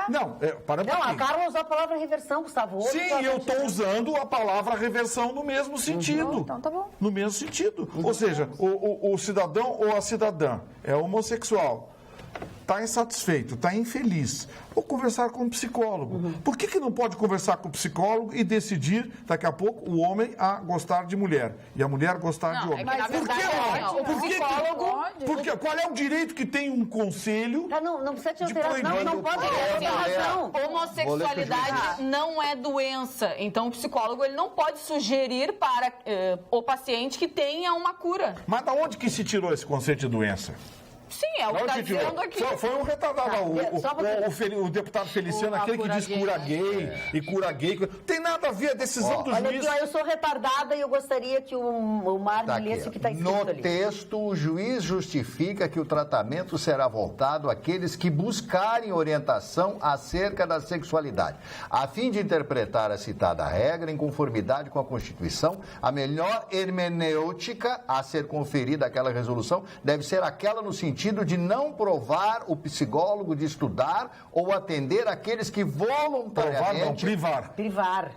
Para um pouquinho. A Carla usou a palavra reversão, Gustavo. Sim, eu estou usando a palavra reversão no mesmo sentido. Então tá bom. No mesmo sentido. Ou seja, o cidadão ou a cidadã é homossexual, está insatisfeito, está infeliz, vou conversar com um psicólogo. Por que não pode conversar com o psicólogo e decidir, daqui a pouco, o homem a gostar de mulher e a mulher gostar de homem? Mas por que não? Por que? Qual é o direito que tem um conselho? Não precisa te alterar, não pode ter razão. Homossexualidade não é doença, então o psicólogo ele não pode sugerir para o paciente que tenha uma cura. Mas da onde que se tirou esse conceito de doença? Sim, é o que está dizendo aqui. Foi um retardado. O deputado Feliciano, aquele que diz cura gay e cura gay. Tem nada a ver a decisão do juiz. Olha aqui, eu sou retardada e eu gostaria que o Mário lesse o que está escrito ali. No texto, o juiz justifica que o tratamento será voltado àqueles que buscarem orientação acerca da sexualidade. A fim de interpretar a citada regra em conformidade com a Constituição, a melhor hermenêutica a ser conferida àquela resolução deve ser aquela no sentido sentido de não provar o psicólogo de estudar ou atender aqueles que voluntariamente... Provar não, privar. Privar.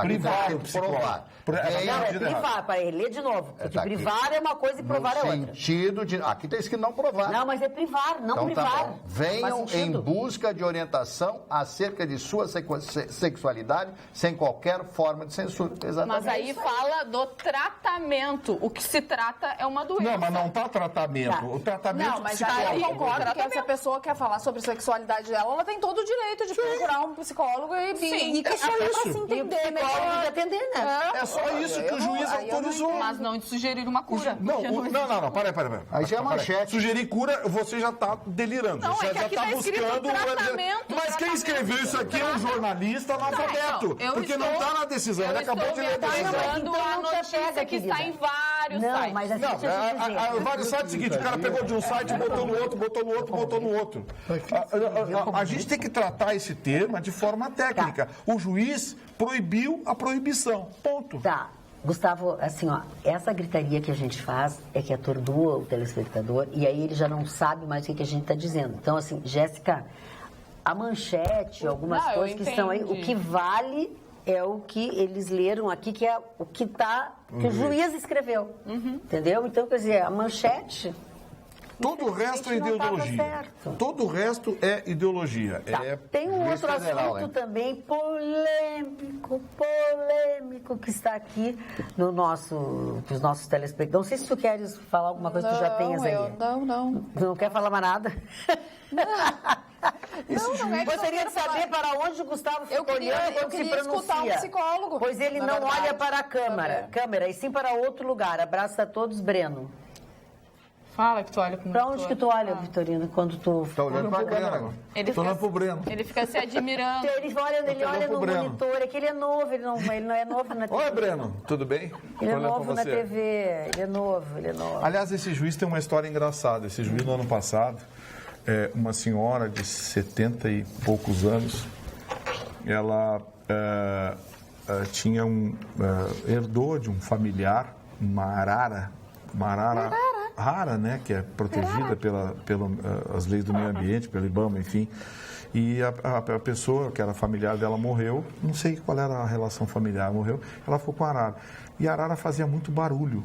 Privar o psicólogo. Não, é privar, para ler de novo. Porque privar é uma coisa e provar é outra. No sentido de... Aqui está escrito não provar. Não, mas é privar, não então, privar. Tá bom. Venham em busca de orientação acerca de sua sexualidade sem qualquer forma de censura. Exatamente. Mas aí fala do tratamento. O que se trata é uma doença. Não, mas não está tratamento. Tá. O tratamento não, mas aí eu concordo que se a pessoa quer falar sobre sexualidade dela, ela tem todo o direito de procurar um psicólogo e é só isso. Se entender melhor. De atender, né? É só isso que o juiz autorizou. Mas não de sugerir uma cura. Não, para. Aí já é manchete. Sugerir cura, você já está delirando. Não, você já está buscando... Mas quem escreveu isso aqui é um jornalista analfabeto. Porque não está na decisão. Ele acabou de ler a decisão. A notícia que está em vários sites. Mas vários sites é o seguinte, o cara pegou de um site, botou no outro. A gente tem que tratar esse tema de forma técnica. O juiz proibiu a proibição. Ponto. Tá. Gustavo, assim, ó, essa gritaria que a gente faz é que atordoa o telespectador e aí ele já não sabe mais o que a gente está dizendo. Então, assim, Jéssica, a manchete, algumas coisas que estão aí, o que vale é o que eles leram aqui, que é o que tá, que o juiz escreveu. Entendeu? Então, quer dizer, a manchete... Todo o resto é ideologia. Todo o resto é ideologia. Tá. Tem um outro assunto também polêmico, que está aqui no os nossos telespectadores. Não sei se tu queres falar alguma coisa que tu já tenhas aí. Não. Tu não quer falar mais nada? Não é que gostaria de saber para onde o Gustavo ficou olhando quando se pronuncia. Escutar um psicólogo. Pois ele não olha para a câmera, e sim para outro lugar. Abraço a todos, Breno. Fala que tu olha pra onde que tu olha, Vitorino, quando tu... Tá olhando pra Breno. Tô olhando pro Breno. Ele fica se admirando. Ele olha no monitor, é que ele é novo, ele não é novo na TV. Oi, Breno, tudo bem? Ele é novo na TV, ele é novo. Aliás, esse juiz tem uma história engraçada. Esse juiz, no ano passado, uma senhora de 70 e poucos anos, ela tinha herdou de um familiar uma arara rara, né, que é protegida pelas leis do meio ambiente, pelo IBAMA, enfim. E a pessoa, que era familiar dela, morreu, não sei qual era a relação familiar, morreu, ela ficou com a arara. E a arara fazia muito barulho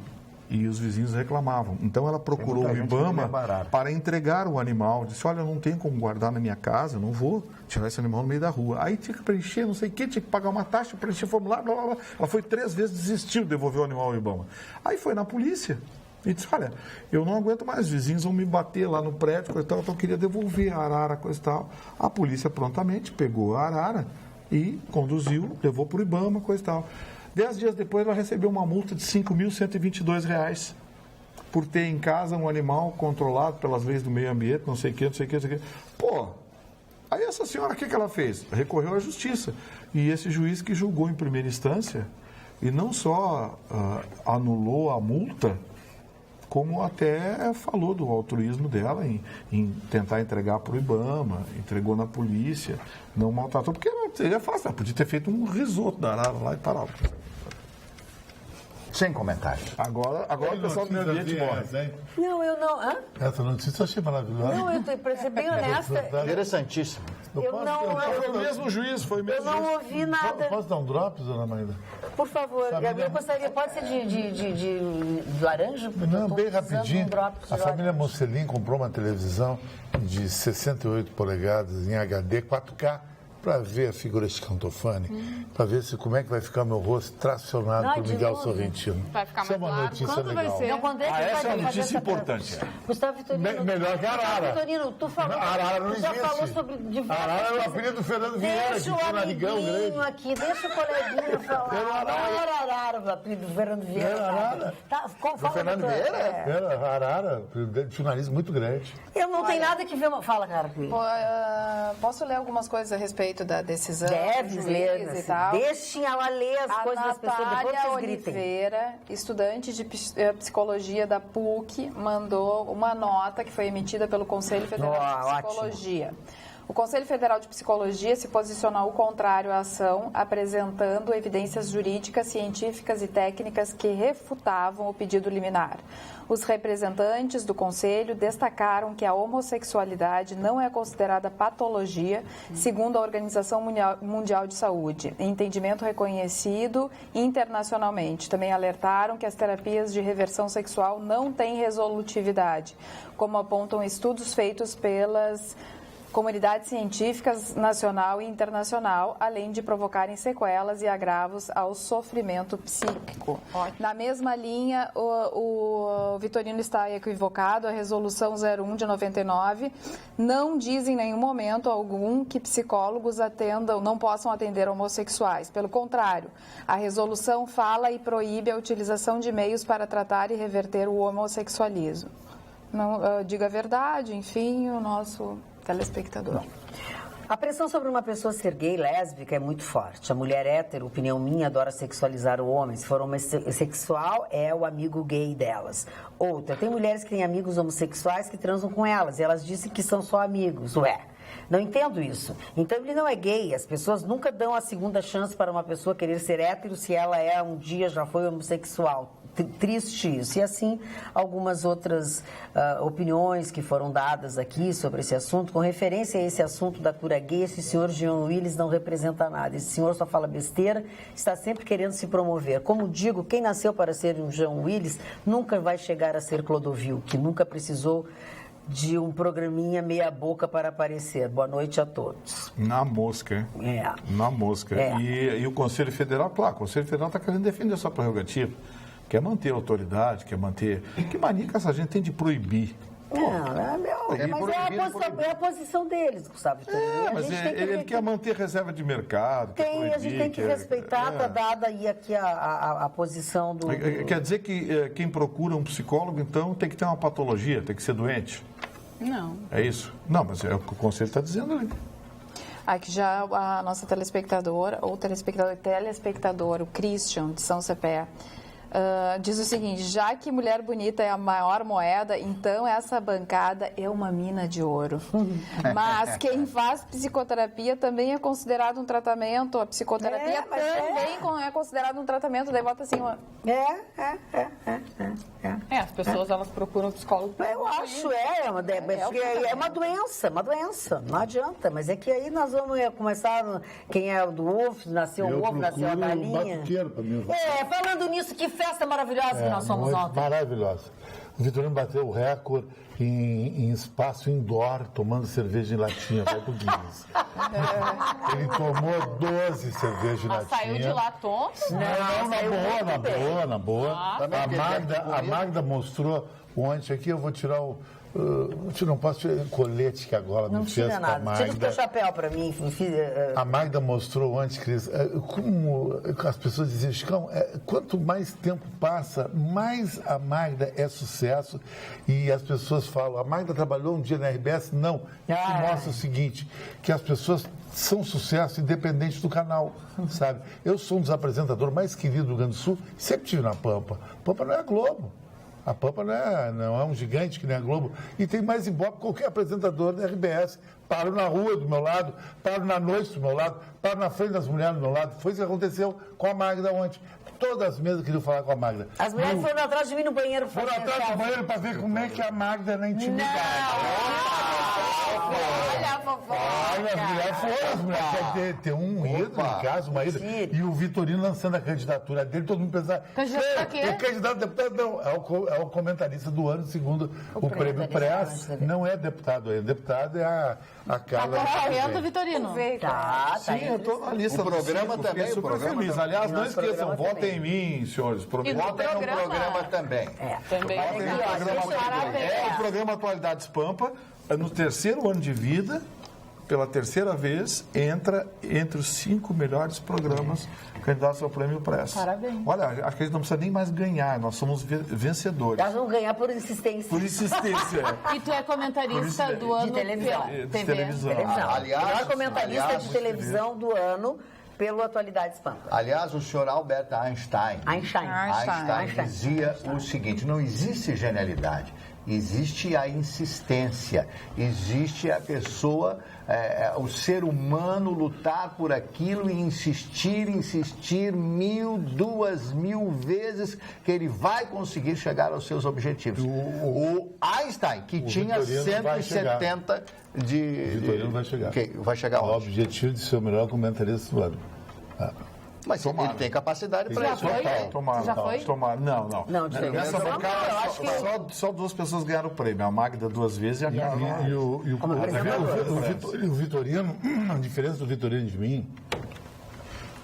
e os vizinhos reclamavam. Então ela procurou o IBAMA para entregar o animal. Disse, olha, não tem como guardar na minha casa, não vou tirar esse animal no meio da rua. Aí tinha que preencher, não sei o que, tinha que pagar uma taxa, preencher formulário, blá, blá, blá. Ela foi 3 vezes, desistiu de devolver o animal ao IBAMA. Aí foi na polícia. E disse, olha, eu não aguento mais, os vizinhos vão me bater lá no prédio, coisa e tal, então eu queria devolver a arara, coisa e tal. A polícia prontamente pegou a arara e conduziu, levou para o IBAMA, coisa e tal. 10 dias depois ela recebeu uma multa de R$ 5.122 por ter em casa um animal controlado pelas leis do meio ambiente, não sei o que. Pô, aí essa senhora, o que ela fez? Recorreu à justiça. E esse juiz que julgou em primeira instância, e não só anulou a multa, como até falou do altruísmo dela em tentar entregar para o IBAMA, entregou na polícia, não maltratou, porque seria fácil, ela podia ter feito um risoto da arara lá e parava. Sem comentários. Agora o pessoal do meio ambiente morre. Não, eu não... Hã? Essa notícia eu achei maravilhosa. Não, para ser bem honesta... Interessantíssimo. Foi o mesmo juiz, foi o mesmo juiz. Eu não ouvi nada. Posso dar um drops, dona Maíra? Por favor, eu gostaria, pode ser de laranja? Não, bem rapidinho. A família Mocelin comprou uma televisão de 68 polegadas em HD 4K para ver a figura escantofane, para ver como é que vai ficar meu rosto tracionado por Miguel Sorrentino. Vai ficar mais uma notícia Quando legal. vai ser? Essa é uma notícia importante. Gustavo Vitorino. Melhor que a arara. Vitorino, tu falou. A arara não já existe. falou sobre diversas A arara é o coisas. apelido do Fernando Vieira, que Deixa o tinha um narigão grande. amiguinho aqui, deixa o coleguinha falar. Não era arara, o apelido do Fernando Vieira. Era arara. Tá, qual fala Fernando doutor? Vieira? Era a arara, tinha um nariz muito grande. Eu não tenho nada que ver. Fala, cara, comigo. Posso ler algumas coisas a respeito da decisão? Deve ler, e assim, tal. Deixem ela ler as coisas das pessoas, depois Natália vocês gritem. Oliveira, estudante de psicologia da PUC, mandou uma nota que foi emitida pelo Conselho Federal de Psicologia. O Conselho Federal de Psicologia se posicionou ao contrário à ação, apresentando evidências jurídicas, científicas e técnicas que refutavam o pedido liminar. Os representantes do Conselho destacaram que a homossexualidade não é considerada patologia, segundo a Organização Mundial de Saúde, entendimento reconhecido internacionalmente. Também alertaram que as terapias de reversão sexual não têm resolutividade, como apontam estudos feitos pelas comunidades científicas nacional e internacional, além de provocarem sequelas e agravos ao sofrimento psíquico. Na mesma linha, o Vitorino está equivocado. A Resolução 01 de 99 não diz em nenhum momento algum que psicólogos não possam atender homossexuais. Pelo contrário, a resolução fala e proíbe a utilização de meios para tratar e reverter o homossexualismo. Não, diga a verdade, enfim, o nosso telespectador. A pressão sobre uma pessoa ser gay, lésbica é muito forte. A mulher hétero, opinião minha, adora sexualizar o homem. Se for homossexual, é o amigo gay delas. Outra, tem mulheres que têm amigos homossexuais que transam com elas e elas dizem que são só amigos. Ué, não entendo isso. Então ele não é gay. As pessoas nunca dão a segunda chance para uma pessoa querer ser hétero se ela um dia já foi homossexual. Triste isso. E assim, algumas outras opiniões que foram dadas aqui sobre esse assunto. Com referência a esse assunto da cura gay, esse senhor Jean Willis não representa nada. Esse senhor só fala besteira, está sempre querendo se promover. Como digo, quem nasceu para ser um Jean Willis nunca vai chegar a ser Clodovil, que nunca precisou de um programinha meia boca para aparecer. Boa noite a todos. Na mosca, hein? Na mosca. E o Conselho Federal, claro, o Conselho Federal está querendo defender a sua prerrogativa. Quer manter a autoridade, quer manter... Que mania que essa gente tem de proibir? É a posição deles, Gustavo. Mas ele quer manter reserva de mercado. A gente tem que respeitar, está dada aí aqui a posição do... Quer dizer que quem procura um psicólogo, então, tem que ter uma patologia, tem que ser doente? Não. É isso? Não, mas é o que o Conselho está dizendo ali. Aqui já a nossa telespectadora, o Christian, de São Cepé, diz o seguinte: já que mulher bonita é a maior moeda, então essa bancada é uma mina de ouro. Mas quem faz psicoterapia também é considerado um tratamento. A psicoterapia também é considerado um tratamento. Daí bota assim uma... as pessoas elas procuram psicólogo. Eu acho, é uma doença, não adianta. Mas é que aí nós vamos começar, quem é do ovo, nasceu o ovo, nasceu a galinha. Falando nisso, que festa maravilhosa que nós somos ontem. Maravilhosa. O Vitorino bateu o recorde em espaço indoor, tomando cerveja em latinha, vai pro Guinness. Ele tomou 12 cervejas em latinha. Saiu de lá tonto? Não, na boa. A Magda mostrou ontem aqui, eu vou tirar o... não posso tirar o colete que agora me fez com a Magda. Tira o teu chapéu para mim. A Magda mostrou antes, Cris, como as pessoas diziam, Chicão, quanto mais tempo passa, mais a Magda é sucesso. E as pessoas falam, a Magda trabalhou um dia na RBS? Não. Isso mostra o seguinte, que as pessoas são sucesso independente do canal, sabe? Eu sou um dos apresentadores mais queridos do Rio Grande do Sul, sempre estive na Pampa. Pampa não é a Globo. A Pampa não é um gigante que nem a Globo. E tem mais ibope que qualquer apresentador da RBS. Paro na rua do meu lado, paro na noite do meu lado, paro na frente das mulheres do meu lado. Foi isso que aconteceu com a Magda ontem. Todas as mesas queriam falar com a Magda. As mulheres foram atrás de mim no banheiro. Foram atrás do banheiro para ver como é que a Magda é na intimidade. Olha a fofoca. As mulheres querem ter um ídolo em casa, uma ídola. E o Vitorino lançando a candidatura dele, todo mundo pensava... Candidato a quê? É candidato a deputado, não. É o comentarista do ano, segundo o prêmio Press. Não é deputado ainda. Deputado é a Carla... Tá correndo, Vitorino. Sim, eu estou na lista do programa também. Super feliz. Aliás, não esqueçam, votem em mim, senhores. Votem no programa também. Também. É o programa Atualidades Pampa. No terceiro ano de vida, pela terceira vez, entra entre os 5 melhores programas candidatos ao Prêmio Press. Parabéns. Olha, acho que a gente não precisa nem mais ganhar, nós somos vencedores. Nós vamos ganhar por insistência. Por insistência. E tu é comentarista do ano de televisão. De televisão. Melhor comentarista de televisão do ano pelo Atualidades Pampa. Aliás, o senhor Albert Einstein dizia o seguinte: não existe genialidade, existe a insistência, existe a pessoa, o ser humano lutar por aquilo e insistir 1.000, 2.000 vezes que ele vai conseguir chegar aos seus objetivos. O Einstein, que tinha 170 de... O Vitorino vai chegar. Vai chegar onde? O objetivo de ser o melhor comentarista do ano. Mas ele tem capacidade para isso. Tomara. Não. Nessa bancada, só 2 pessoas ganharam o prêmio. A Magda 2 vezes e a Carlinha. O Vitorino, a diferença do Vitorino de mim,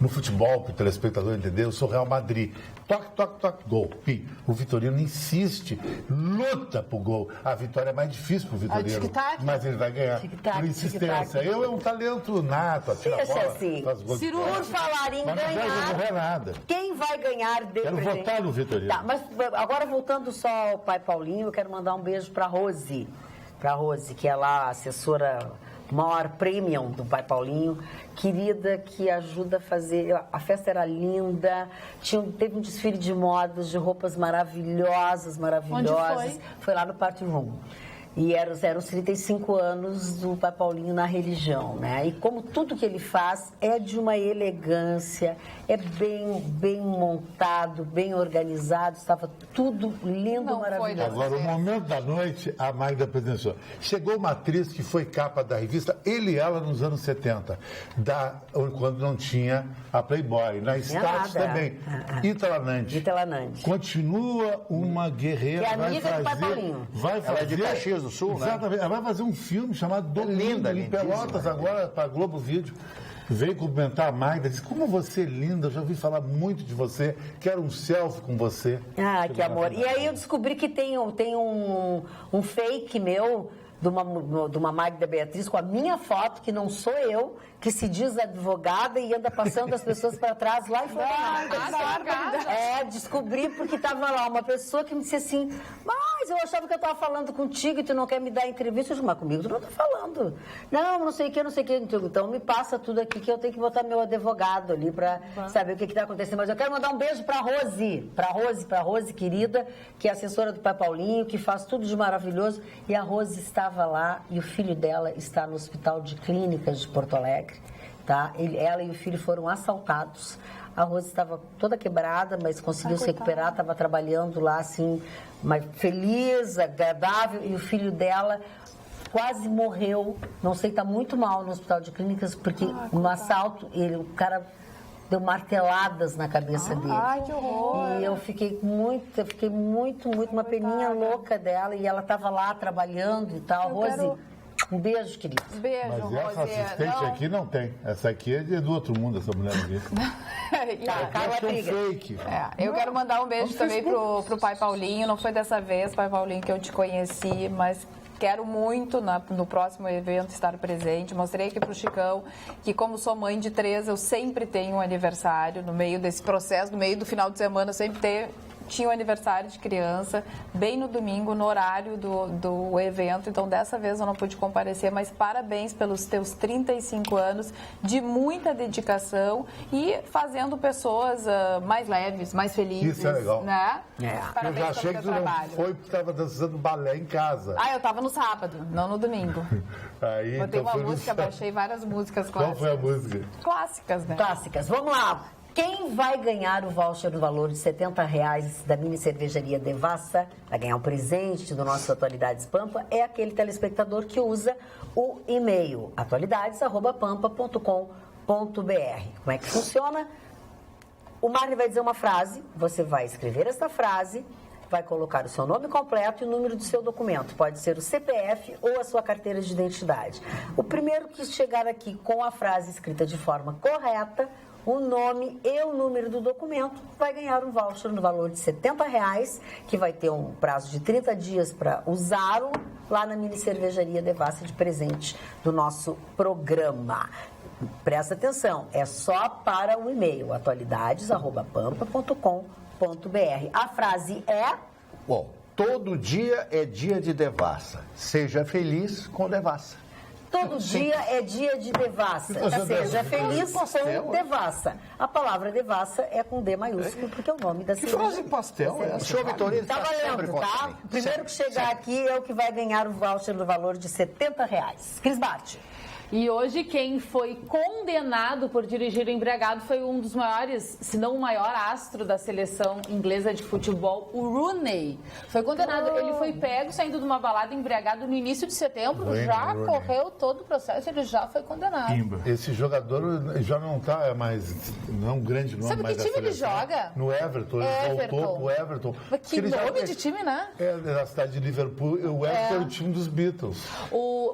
no futebol, para o telespectador entender, eu sou Real Madrid. Toque, gol. O Vitorino insiste, luta pro gol. A vitória é mais difícil pro Vitorino, mas ele vai ganhar por insistência. Eu é um talento nato, atira a bola, faz gol. Por falar em ganhar, quem vai ganhar de Quero presente? votar no Vitorino. Tá, mas agora voltando só ao pai Paulinho, eu quero mandar um beijo pra Rose. Pra Rose, que é lá a assessora maior premium do pai Paulinho, querida, que ajuda a fazer. A festa era linda, teve um desfile de modas, de roupas maravilhosas. Onde foi? Foi lá no Party Room. E eram os 35 anos do pai Paulinho na religião, né? E como tudo que ele faz é de uma elegância, é bem montado, bem organizado, estava tudo lindo, maravilhoso. Agora, o momento da noite, a Magda presenciou. Chegou uma atriz que foi capa da revista Ele e Ela nos anos 70, quando não tinha a Playboy. Na Status também. Ítala Nandi. Continua uma guerreira. Que é amiga do pai Paulinho. Ela é de Caxias do Sul, né? Exatamente. Ela vai fazer um filme chamado Domingo, em Pelotas, agora para Globo Vídeo. Veio cumprimentar a Magda, disse, como você é linda, eu já ouvi falar muito de você, quero um selfie com você. Ah, que amor. E aí eu descobri que tem um fake meu de uma Magda Beatriz com a minha foto, que não sou eu, que se diz advogada e anda passando as pessoas para trás lá em Florianópolis. Descobri porque estava lá uma pessoa que me disse assim, mas eu achava que eu estava falando contigo e tu não quer me dar entrevista. Eu disse, mas comigo tu não está falando. Não sei o que. Então me passa tudo aqui que eu tenho que botar meu advogado ali para saber o que está acontecendo. Mas eu quero mandar um beijo para Rose, querida, que é assessora do pai Paulinho, que faz tudo de maravilhoso. E a Rose estava lá e o filho dela está no Hospital de Clínicas de Porto Alegre. Tá? Ela e o filho foram assaltados. A Rose estava toda quebrada, mas conseguiu se recuperar, estava trabalhando lá assim, mas feliz, agradável, e o filho dela quase morreu, não sei, está muito mal no Hospital de Clínicas, porque no assalto, o cara deu marteladas na cabeça dele. Ai, que horror! E eu fiquei muito, uma peninha louca dela, e ela estava lá trabalhando e tal. Rose, um beijo, querido. Beijo, Mas essa assistente aqui não tem. Essa aqui é do outro mundo, essa mulher aqui. Fake. Eu quero mandar um beijo também pro pai Paulinho. Não foi dessa vez, pai Paulinho, que eu te conheci, mas quero muito no próximo evento estar presente. Mostrei aqui pro Chicão que, como sou mãe de 3, eu sempre tenho um aniversário no meio desse processo, no meio do final de semana, eu sempre tinha um aniversário de criança, bem no domingo, no horário do evento. Então, dessa vez eu não pude comparecer, mas parabéns pelos teus 35 anos de muita dedicação e fazendo pessoas mais leves, mais felizes. Isso é legal. Né? Eu já achei que tu não foi porque estava dançando balé em casa. Eu estava no sábado, não no domingo. Aí, botei uma música, baixei várias músicas clássicas. Qual foi a música? Clássicas, né? Clássicas. Vamos lá. Quem vai ganhar o voucher no valor de R$70 da mini cervejaria Devassa, vai ganhar um presente do nosso Atualidades Pampa, é aquele telespectador que usa o e-mail atualidades@pampa.com.br. Como é que funciona? O Marley vai dizer uma frase, você vai escrever essa frase, vai colocar o seu nome completo e o número do seu documento. Pode ser o CPF ou a sua carteira de identidade. O primeiro que chegar aqui com a frase escrita de forma correta, o nome e o número do documento, vai ganhar um voucher no valor de R$70, que vai ter um prazo de 30 dias para usá-lo lá na mini cervejaria Devassa de presente do nosso programa. Presta atenção, é só para o e-mail atualidades@pampa.com.br. A frase é... Bom, todo dia é dia de Devassa. Seja feliz com Devassa. Todo dia é dia de devassa. Seja feliz com devassa. A palavra devassa é com D maiúsculo, porque é o nome da cidade. Que frase pastel é essa? Show Vitorino, Tá valendo, tá? O primeiro que chegar aqui é o que vai ganhar o voucher no valor de R$70. Cris Bart. E hoje quem foi condenado por dirigir embriagado foi um dos maiores, se não o maior astro da seleção inglesa de futebol, o Rooney. Foi condenado, ele foi pego saindo de uma balada embriagado no início de setembro, já correu todo o processo, ele já foi condenado. Esse jogador já não está mais, não é um grande nome. Sabe mais que time ele seleção. joga? No Everton, ele voltou pro Everton. Mas que nome de time, né? É da cidade de Liverpool, o Everton é o time dos Beatles.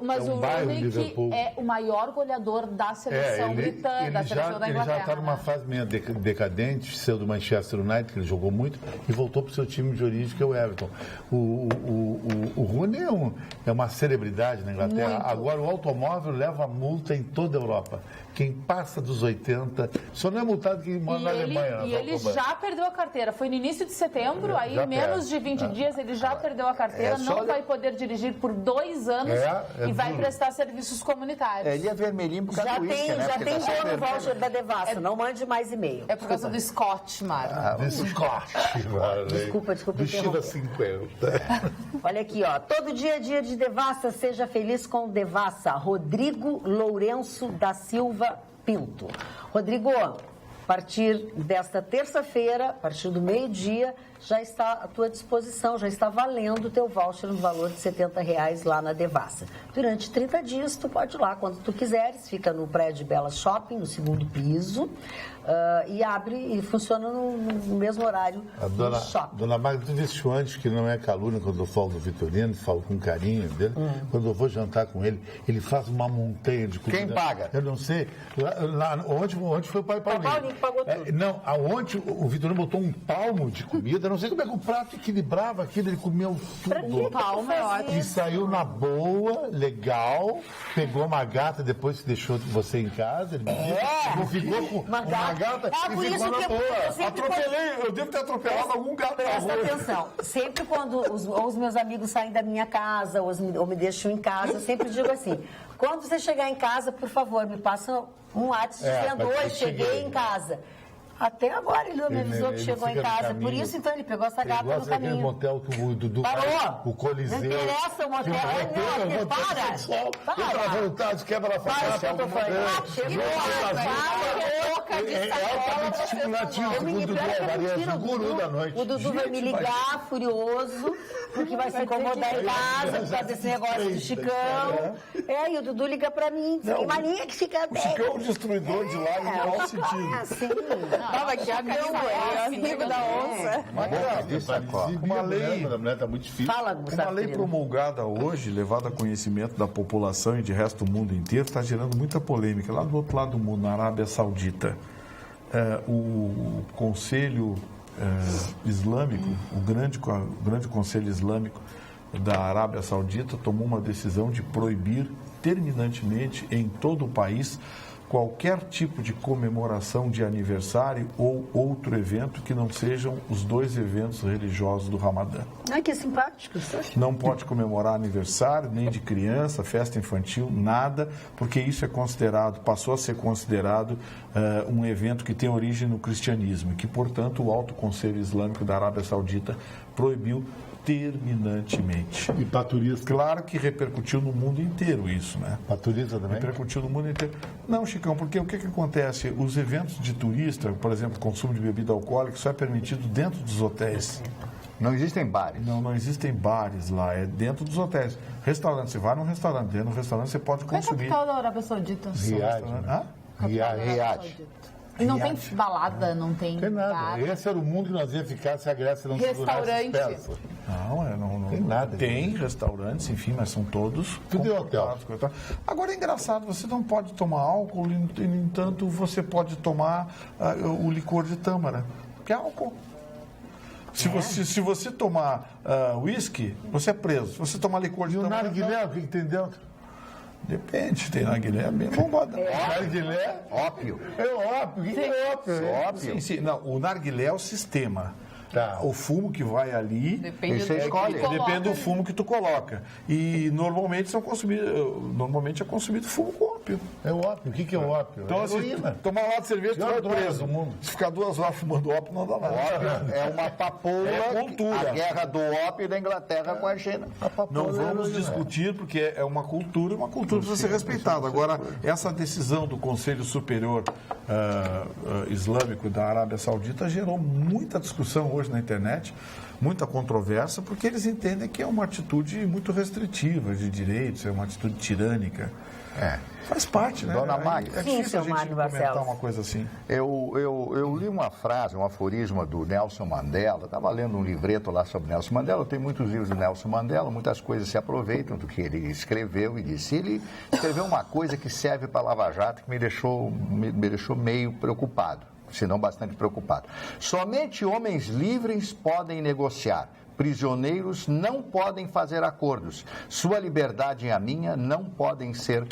Mas é um o bairro Rooney Liverpool. que é o maior goleador da seleção britânica, da seleção da Inglaterra. Ele já está numa fase meio decadente, saiu do Manchester United, que ele jogou muito, e voltou para o seu time de origem, que é o Everton. O Rooney é uma celebridade na Inglaterra. Muito. Agora, o automóvel leva multa em toda a Europa. Quem passa dos 80, só não é multado quem mora na Alemanha. E ele já perdeu a carteira. Foi no início de setembro, aí em menos de 20 dias ele já perdeu a carteira, não vai poder dirigir por 2 anos e vai prestar serviços comunitários. Ele é vermelhinho por causa do uísque, né? Já tem bom no voucher da devassa, não mande mais e-mail. É por causa do Scott, Mara. Scott. Desculpa Do Chiva 50. Olha aqui, ó. Todo dia é dia de devassa, seja feliz com devassa. Rodrigo Lourenço da Silva Pinto. Rodrigo, a partir desta terça-feira, a partir do meio-dia, já está à tua disposição, já está valendo o teu voucher no valor de R$70 lá na Devassa. Durante 30 dias, tu pode ir lá quando tu quiseres, fica no prédio Bela Shopping, no 2º piso, e abre e funciona no mesmo horário do shopping. Dona Magda, tu disse antes que não é calúnia quando eu falo do Vitorino, falo com carinho dele. Quando eu vou jantar com ele, ele faz uma montanha de comida. Quem paga? Eu não sei. Onde foi o pai Paulinho? O Paulinho que pagou tudo. Não, aonde o Vitorino botou um palmo de comida, eu não sei como é que o prato equilibrava aquilo, ele comeu tudo. Um palmo é ótimo. E saiu na boa, legal, pegou uma gata depois que deixou você em casa. Ele ficou com uma gata e por ficou isso na que boa. Atropelei, eu devo ter atropelado algum gato. Presta atenção, sempre quando os meus amigos saem da minha casa ou me deixam em casa, eu sempre digo assim, quando você chegar em casa, por favor, me passa um WhatsApp dizendo, oi, cheguei em casa. Até agora ele não me avisou que chegou em casa. Por isso, então, ele pegou essa gata no caminho. Aquele motel que o Dudu parou. O Coliseu. Não interessa o motel. Para. Para. À vontade, quebra a face. Chegou é altamente estimulativo. O Dudu é o guru da noite. O Dudu vai me ligar, furioso, porque vai se incomodar em casa por causa desse negócio do Chicão. E o Dudu liga pra mim. Tem mania que fica bem. O Chicão é o destruidor de lá no mau sentido. É assim. Tava aqui é amigo da onça. Uma lei, a mulher tá muito difícil. uma lei promulgada hoje, levada a conhecimento da população e de resto do mundo inteiro, está gerando muita polêmica. Lá do outro lado do mundo, na Arábia Saudita, o Conselho Islâmico, o grande Conselho Islâmico da Arábia Saudita tomou uma decisão de proibir terminantemente em todo o país qualquer tipo de comemoração de aniversário ou outro evento que não sejam os 2 eventos religiosos do Ramadã. Ai, que simpático. Não pode comemorar aniversário, nem de criança, festa infantil, nada, porque isso passou a ser considerado um evento que tem origem no cristianismo, que, portanto, o Alto Conselho Islâmico da Arábia Saudita proibiu terminantemente. E para turista? Claro que repercutiu no mundo inteiro isso, né? Para turista também? Repercutiu no mundo inteiro. Não, Chicão, porque o que acontece? Os eventos de turista, por exemplo, consumo de bebida alcoólica, só é permitido dentro dos hotéis. Não existem bares? Não existem bares lá, é dentro dos hotéis. Restaurante, você vai num restaurante, dentro do restaurante você pode consumir. Qual é a capital da Arábia Saudita? Riad. E não tem balada, não tem... Tem nada. Esse era o mundo que nós ia ficar se a Grécia não segurasse as peças. Não tem nada. Tem restaurantes, enfim, mas são todos... Tudo em hotel. Agora é engraçado, você não pode tomar álcool, no entanto, você pode tomar o licor de tâmara, que é álcool. Se você tomar whisky, você é preso. Se você tomar licor de tâmara... E o narguilé, o que tem dentro? Depende, tem narguilé bem bombado. Narguilé? Ópio. É ópio. O que é ópio? Ópio. Sim. Não, o narguilé é o sistema. O fumo que vai ali... Depende você escolhe. Depende do fumo que tu coloca. E normalmente é consumido fumo com ópio. É o ópio. O que é o ópio? Então, assim, tomar lá de cerveja, tu vai preso. mundo. Se ficar 2 horas fumando ópio, não dá nada. Ópio é uma papoula, É cultura. a guerra do ópio da Inglaterra com a China. Não vamos discutir, porque é uma cultura precisa ser respeitada. Agora, essa decisão do Conselho Superior Islâmico da Arábia Saudita gerou muita discussão hoje na internet, muita controvérsia, porque eles entendem que é uma atitude muito restritiva de direitos, é uma atitude tirânica. Faz parte, né? Dona Magda. É difícil a gente comentar uma coisa assim. Eu li uma frase, um aforisma do Nelson Mandela. Estava lendo um livreto lá sobre Nelson Mandela. Tem muitos livros do Nelson Mandela, muitas coisas se aproveitam do que ele escreveu e disse. Ele escreveu uma coisa que serve para Lava Jato que me deixou meio preocupado, se não bastante preocupado. Somente homens livres podem negociar. Prisioneiros não podem fazer acordos. Sua liberdade e a minha não podem ser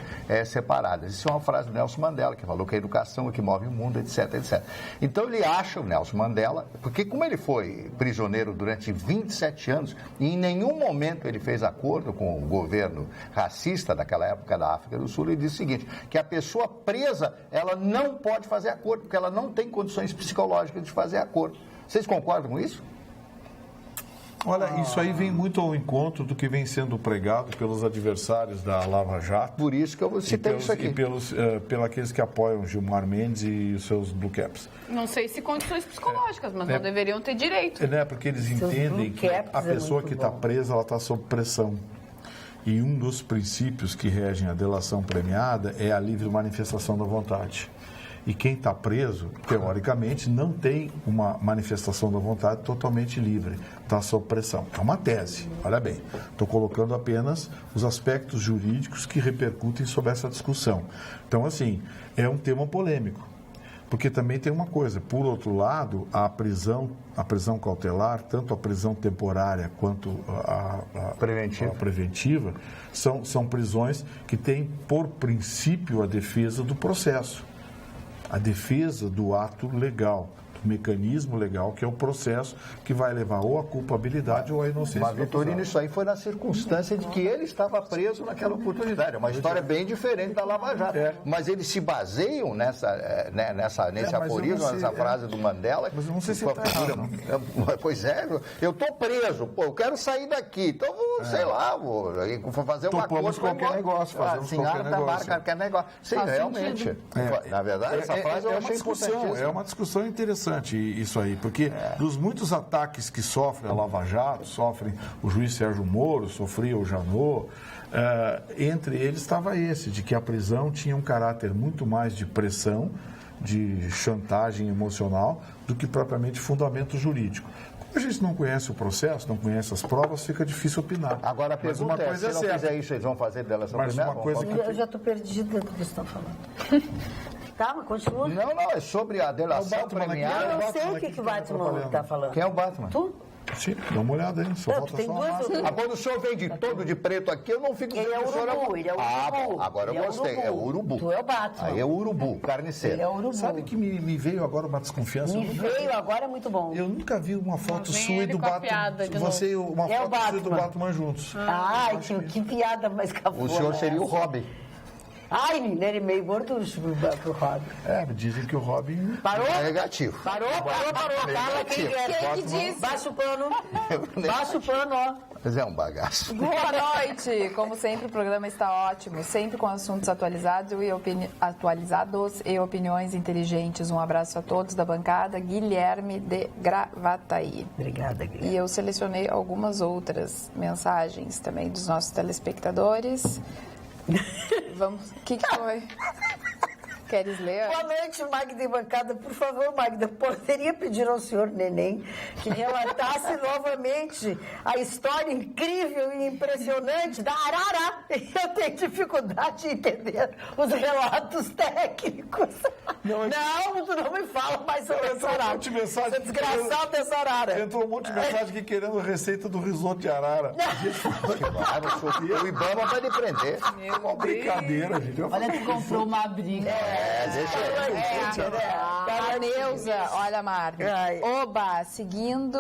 separadas. Isso é uma frase do Nelson Mandela, que falou que a educação é que move o mundo, etc, etc. Então ele acha, o Nelson Mandela, porque como ele foi prisioneiro durante 27 anos, e em nenhum momento ele fez acordo com o governo racista daquela época da África do Sul, ele disse o seguinte, que a pessoa presa, ela não pode fazer acordo, porque ela não tem condições psicológicas de fazer acordo. Vocês concordam com isso? Olha, isso aí vem muito ao encontro do que vem sendo pregado pelos adversários da Lava Jato. Por isso que eu citei isso aqui. E pelos aqueles que apoiam Gilmar Mendes e os seus Blue Caps. Não sei se condições psicológicas, mas não deveriam ter direito. Porque eles entendem que a pessoa que está presa, ela está sob pressão. E um dos princípios que regem a delação premiada é a livre manifestação da vontade. E quem está preso, teoricamente, não tem uma manifestação da vontade totalmente livre, está sob pressão. É uma tese, olha bem. Estou colocando apenas os aspectos jurídicos que repercutem sobre essa discussão. Então, assim, é um tema polêmico. Porque também tem uma coisa, por outro lado, a prisão cautelar, tanto a prisão temporária quanto a preventiva são prisões que têm, por princípio, a defesa do processo. A defesa do ato legal, do mecanismo legal, que é o processo que vai levar ou à culpabilidade ou à inocência. Mas, Vitorino, isso aí foi na circunstância de que ele estava preso naquela oportunidade. É uma história bem diferente da Lava Jato. Mas eles se baseiam nesse aforismo, nessa frase do Mandela. Mas eu não sei se está errado. Pois é, eu estou preso, eu quero sair daqui. Então, sei lá, vou fazer uma coisa. Fazemos qualquer negócio. Qualquer negócio. Sim, realmente. Na verdade, essa frase eu achei importantíssima. É uma discussão interessante isso aí, porque dos muitos ataques que sofre a Lava Jato, sofrem o juiz Sérgio Moro, sofria o Janot, entre eles estava esse, de que a prisão tinha um caráter muito mais de pressão, de chantagem emocional, do que propriamente fundamento jurídico. Como a gente não conhece o processo, não conhece as provas, fica difícil opinar. Agora a pergunta é, se não fizer isso, eles vão fazer delação premiada? Eu já estou perdida do que vocês estão falando. Tá, mas continua. Não, é sobre a delação premiada. Eu não sei o que o Batman está falando. Quem é o Batman? Tu? Sim, dá uma olhada aí. Só falta só a quando o senhor vem de todo de preto aqui, eu não fico... Ele é urubu, ele é urubu. Bom, agora eu gostei. É o urubu. Tu é o Batman. Aí é o urubu, carniceiro. Ele é o urubu. Sabe que me veio agora uma desconfiança? Agora é muito bom. Eu nunca vi uma foto sua e do Batman. Você uma foto sua e do Batman juntos. Ai, que piada mais cafona. O senhor seria o Robin. Ai, menino, ele é meio gorducho pro Robin. Dizem que o Robin... Parou? É negativo. Parou. Fala quem é. Quem que disse? Baixa o pano, ó. Mas é um bagaço. Boa noite! Como sempre, o programa está ótimo, sempre com assuntos atualizados e opiniões inteligentes. Um abraço a todos da bancada. Guilherme de Gravataí. Obrigada, Guilherme. E eu selecionei algumas outras mensagens também dos nossos telespectadores. Vamos. O que foi? Queres ler? Boa noite, Magda e bancada. Por favor, Magda, poderia pedir ao senhor Neném que relatasse novamente a história incrível e impressionante da arara. Eu tenho dificuldade de entender os relatos técnicos. Não, tu não me fala mais sobre essa arara. Essa desgraçada dessa arara. Entrou um monte de mensagem aqui querendo receita do risoto de arara. O Ibama vai lhe prender. Uma brincadeira, gente. Olha que comprou uma briga. A Neuza, olha, Marne. Oba, seguindo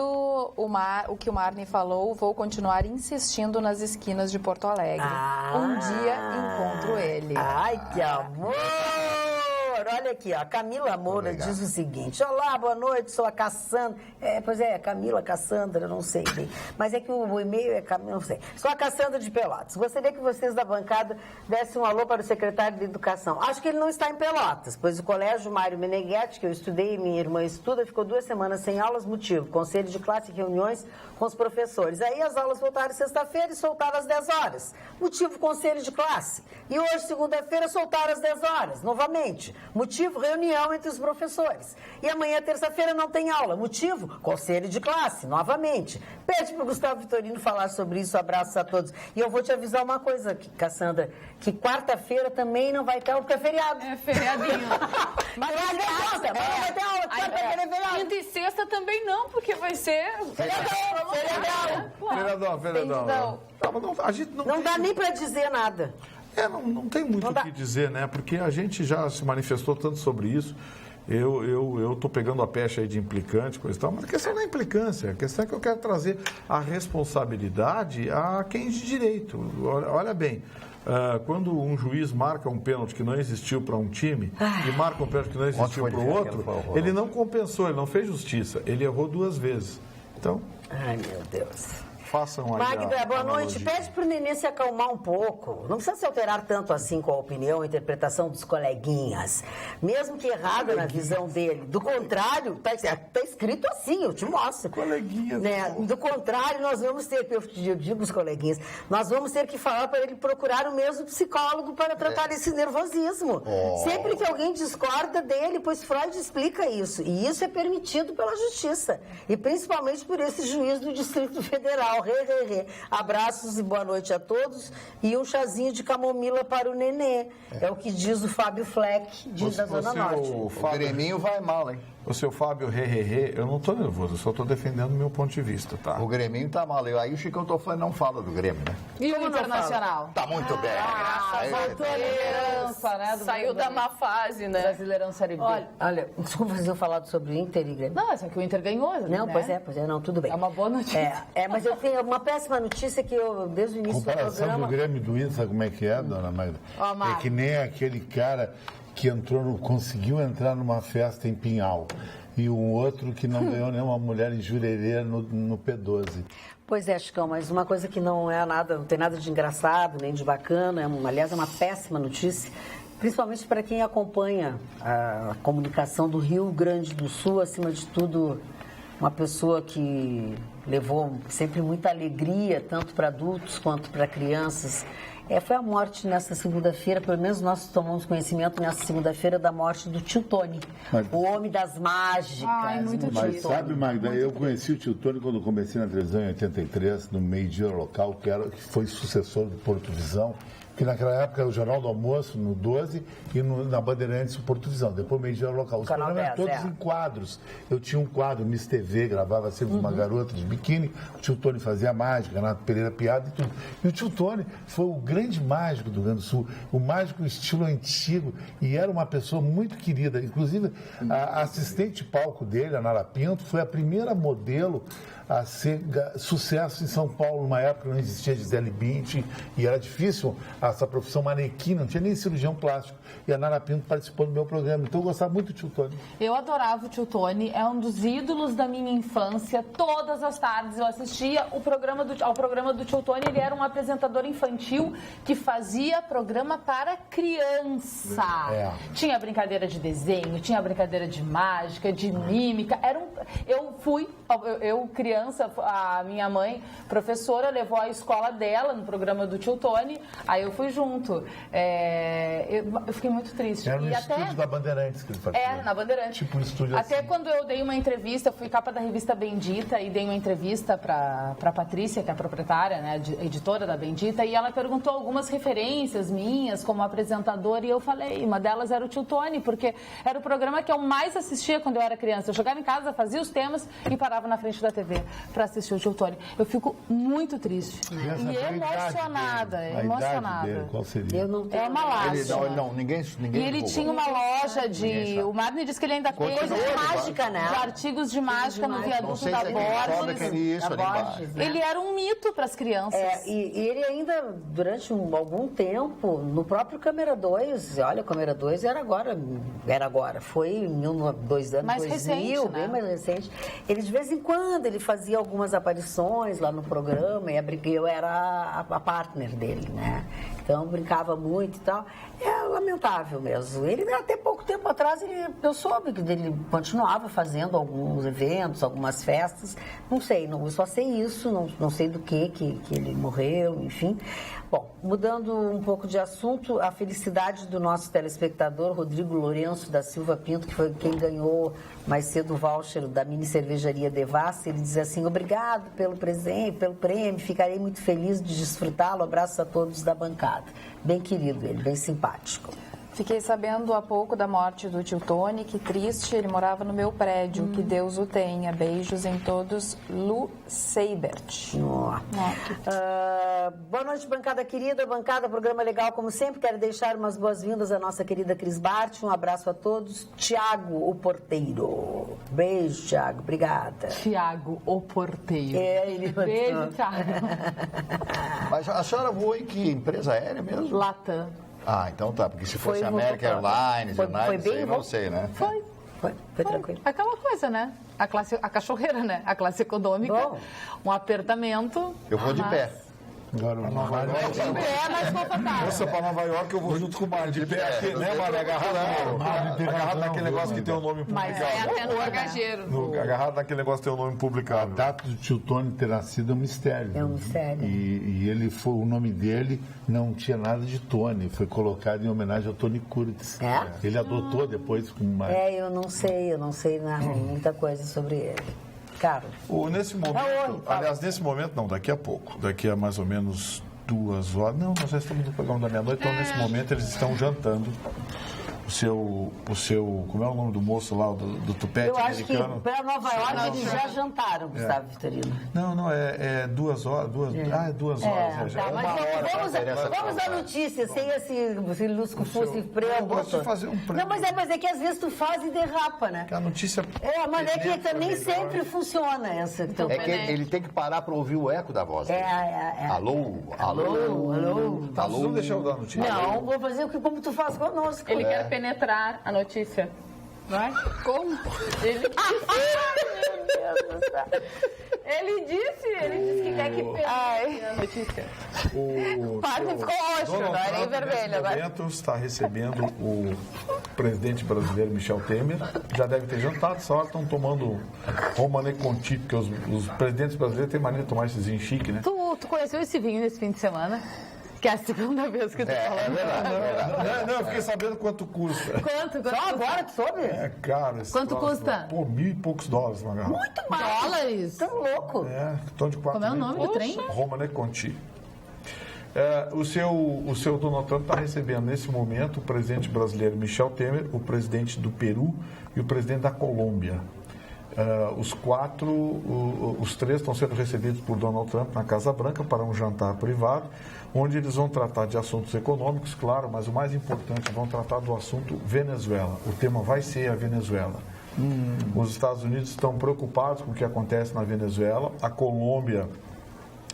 o que o Marne falou, vou continuar insistindo nas esquinas de Porto Alegre. Um dia encontro ele. Ai, que amor! Olha aqui, ó, a Camila Moura diz o seguinte: olá, boa noite, sou a Cassandra. Pois é, Camila, Cassandra, não sei bem. Mas é que o e-mail é Camila, não sei. Sou a Cassandra de Pelotas. Gostaria que vocês da bancada dessem um alô para o secretário de Educação. Acho que ele não está em Pelotas, pois o colégio Mário Meneghetti, que eu estudei e minha irmã estuda, ficou 2 semanas sem aulas, motivo, conselho de classe e reuniões com os professores. Aí as aulas voltaram sexta-feira e soltaram às 10 horas. Motivo, conselho de classe. E hoje, segunda-feira, soltaram às 10 horas, novamente. Motivo, reunião entre os professores. E amanhã, terça-feira, não tem aula. Motivo, conselho de classe, novamente. Pede para o Gustavo Vitorino falar sobre isso. Abraços a todos. E eu vou te avisar uma coisa, Cassandra, que quarta-feira também não vai ter aula, porque é feriado. É feriadinho. Mas não vai ter aula, quarta-feira é feriado. Quinta e sexta também não, porque vai ser... Feriadão. A gente não dá nem para dizer nada. Não tem muito o que dizer, né? Porque a gente já se manifestou tanto sobre isso. Eu estou pegando a pecha aí de implicante, coisa e tal, mas a questão não é implicância, a questão é que eu quero trazer a responsabilidade a quem de direito. Olha bem, quando um juiz marca um pênalti que não existiu para um time e marca um pênalti que não existiu para o outro, ele não compensou, ele não fez justiça, ele errou 2 vezes. Então... Ai, meu Deus. Façam aí. Magda, boa noite. Pede para o Nenê se acalmar um pouco. Não precisa se alterar tanto assim com a opinião e interpretação dos coleguinhas. Mesmo que errada na visão dele. Do contrário, está escrito assim, eu te mostro. Coleguinhas. Né? Do contrário, nós vamos ter, eu digo os coleguinhas, nós vamos ter que falar para ele procurar o mesmo psicólogo para tratar esse nervosismo. Sempre que alguém discorda dele, pois Freud explica isso. E isso é permitido pela justiça. E principalmente por esse juiz do Distrito Federal. Abraços e boa noite a todos. E um chazinho de camomila para o Nenê. É o que diz o Fábio Fleck, da Zona Norte. O Greminho vai mal, hein? O seu Fábio, eu não estou nervoso, eu só estou defendendo o meu ponto de vista, tá? O Greminho tá mal. Aí o Chicão Toffoli não fala do Grêmio, né? E o Internacional? Tá muito bem. Graças a Deus, né? Saiu da má fase, né? Brasileirão Série B. Olha, desculpa fazer eu falar sobre o Inter e Grêmio. Não, essa que o Inter ganhou, né? Não, pois é, não, tudo bem. É uma boa notícia. Mas eu tenho uma péssima notícia que eu, desde o início do programa... Comparação do Grêmio e do Inter, sabe como é que é, dona Magda? É que nem aquele cara que conseguiu entrar numa festa em Pinhal e um outro que não ganhou nenhuma mulher em Jurerê no P12. Pois é, Chicão, mas uma coisa que não tem nada de engraçado, nem de bacana, aliás, é uma péssima notícia, principalmente para quem acompanha a comunicação do Rio Grande do Sul, acima de tudo, uma pessoa que levou sempre muita alegria, tanto para adultos quanto para crianças. Foi a morte nessa segunda-feira, pelo menos nós tomamos conhecimento nessa segunda-feira da morte do tio Tony, o homem das mágicas. Ai, muito Mas sabe, Magda, eu conheci o tio Tony quando comecei na televisão em 83, no meio-dia local, que foi sucessor do Porto Visão, que naquela época era o Jornal do Almoço, no 12, e na Bandeirantes, o Porto Visão, depois meio-dia local. Os programas eram todos em quadros. Eu tinha um quadro, Miss TV, gravava sempre uma garota de biquíni, o tio Tony fazia mágica, Renato Pereira piada e tudo. E o tio Tony foi o grande mágico do Rio Grande do Sul, o mágico estilo antigo, e era uma pessoa muito querida. Inclusive, a assistente palco dele, a Nara Pinto, foi a primeira modelo a ser sucesso em São Paulo, numa época que não existia Gisele Bündchen, e era difícil essa profissão manequim, não tinha nem cirurgião plástico. E a Nara Pinto participou do meu programa, então eu gostava muito do tio Tony. Eu adorava o tio Tony, é um dos ídolos da minha infância. Todas as tardes eu assistia ao programa do tio Tony. Ele era um apresentador infantil que fazia programa para criança. Tinha brincadeira de desenho, tinha brincadeira de mágica, de mímica. Eu criança, a minha mãe, professora, levou a escola dela no programa do tio Tony, aí eu fui junto. Eu fiquei muito triste. Era no estúdio da Bandeirantes que ele fazia. Na Bandeirantes. Tipo um estúdio até assim. Quando eu dei uma entrevista, fui capa da revista Bendita e dei uma entrevista entrevista para a Patrícia, que é a proprietária, né, editora da Bendita, e ela perguntou algumas referências minhas como apresentadora, e eu falei, uma delas era o Tio Tony, porque era o programa que eu mais assistia quando eu era criança. Eu chegava em casa, fazia os temas e parava na frente da TV para assistir o Tio Tony. Eu fico muito triste e emocionada, Qual seria? Eu não tenho. É uma lástima. Ninguém E ele tinha uma loja de... O Marne disse que ele ainda tem Coisa de mágica, né? de artigos de mágica no viaduto da Borges. Ele era um mito para as crianças. E ele ainda, durante algum tempo, no próprio Câmera 2, olha, o Câmera 2 era agora, foi em 2 anos, mais 2000, recente, bem né? mais recente. Ele, de vez em quando, ele fazia algumas aparições lá no programa, e eu era a partner dele, né? Então, brincava muito e tal. É lamentável mesmo. Ele, até pouco tempo atrás, eu soube que ele continuava fazendo alguns eventos, algumas festas. Não sei, eu só sei isso, não sei do que ele morreu, enfim. Bom, mudando um pouco de assunto, a felicidade do nosso telespectador, Rodrigo Lourenço da Silva Pinto, que foi quem ganhou mais cedo o voucher da mini cervejaria Devassa, ele diz assim: obrigado pelo presente, pelo prêmio, ficarei muito feliz de desfrutá-lo, abraço a todos da bancada. Bem querido ele, bem simpático. Fiquei sabendo há pouco da morte do Tio Tony, que triste, ele morava no meu prédio, que Deus o tenha. Beijos em todos, Lu Seibert. Boa noite, bancada querida, bancada, programa legal como sempre. Quero deixar umas boas-vindas à nossa querida Cris Bart, um abraço a todos. Tiago, o porteiro. Beijo, Tiago, obrigada. Tiago, o porteiro. Beijo, Tiago. Mas a senhora voou em que empresa aérea mesmo? Latam. Ah, então tá, porque se fosse American Airlines, foi bem, não sei, né? Foi tranquilo. Aquela coisa, né? A cachorreira, né? A classe econômica, um apertamento. Eu vou de pé. Agora, É mais confortável. Nossa, para Nova York eu vou junto com o Mário, de pé aqui, né, Mário? Agarrado naquele negócio que tem o nome publicado. Mas é até no bagageiro. Agarrado naquele negócio que tem o nome a publicado. data do Tio Tony ter nascido é um mistério. É um mistério. E ele foi, o nome dele não tinha nada de Tony, foi colocado em homenagem ao Tony Curtis. É? Ele adotou depois com uma... Eu não sei nada, muita coisa sobre ele. Carlos. Nesse momento, aliás, nesse momento não, daqui a pouco, daqui a mais ou menos 2 horas, não, nós já estamos no programa da meia-noite, então nesse momento eles estão jantando o seu, como é o nome do moço lá, do tupete americano? Eu acho que para Nova York eles já jantaram, Gustavo Vitorino. Não, é 2 horas, 2 horas. Tá, mas vamos à notícia, sem esse lusco-fusco e preâmbulo. Eu gosto de fazer um preâmbulo. Não, mas é que às vezes tu faz e derrapa, né? Que a notícia... mas é que também sempre funciona essa. É que ele tem que parar para ouvir o eco da voz dele. Alô? Vamos deixar eu dar a notícia. Não, vou fazer como tu faz conosco. Ele quer penetrar a notícia. Vai? Como? Ele Ele disse que quer que penetre a notícia. O Marne ficou roxo, agora é vermelho. Agora está recebendo o presidente brasileiro Michel Temer. Já deve ter jantado, essa hora estão tomando Romanée Conti, porque os presidentes brasileiros têm mania de tomar esse vinho chique, né? Tu conheceu esse vinho nesse fim de semana? Que é a segunda vez que tu falando. Não, eu fiquei sabendo quanto custa. Quanto? Só agora tu soube? É caro esse Quanto troço. custa? Pô, $1.000 e poucos uma garrafa. Muito mais. Dólares? Tão louco. Tom de 4 Como é o nome do trem? Romanée Conti. O seu Donald Trump está recebendo nesse momento o presidente brasileiro Michel Temer, o presidente do Peru e o presidente da Colômbia. Os três estão sendo recebidos por Donald Trump na Casa Branca para um jantar privado, onde eles vão tratar de assuntos econômicos, claro, mas o mais importante, vão tratar do assunto Venezuela. O tema vai ser a Venezuela. Os Estados Unidos estão preocupados com o que acontece na Venezuela, a Colômbia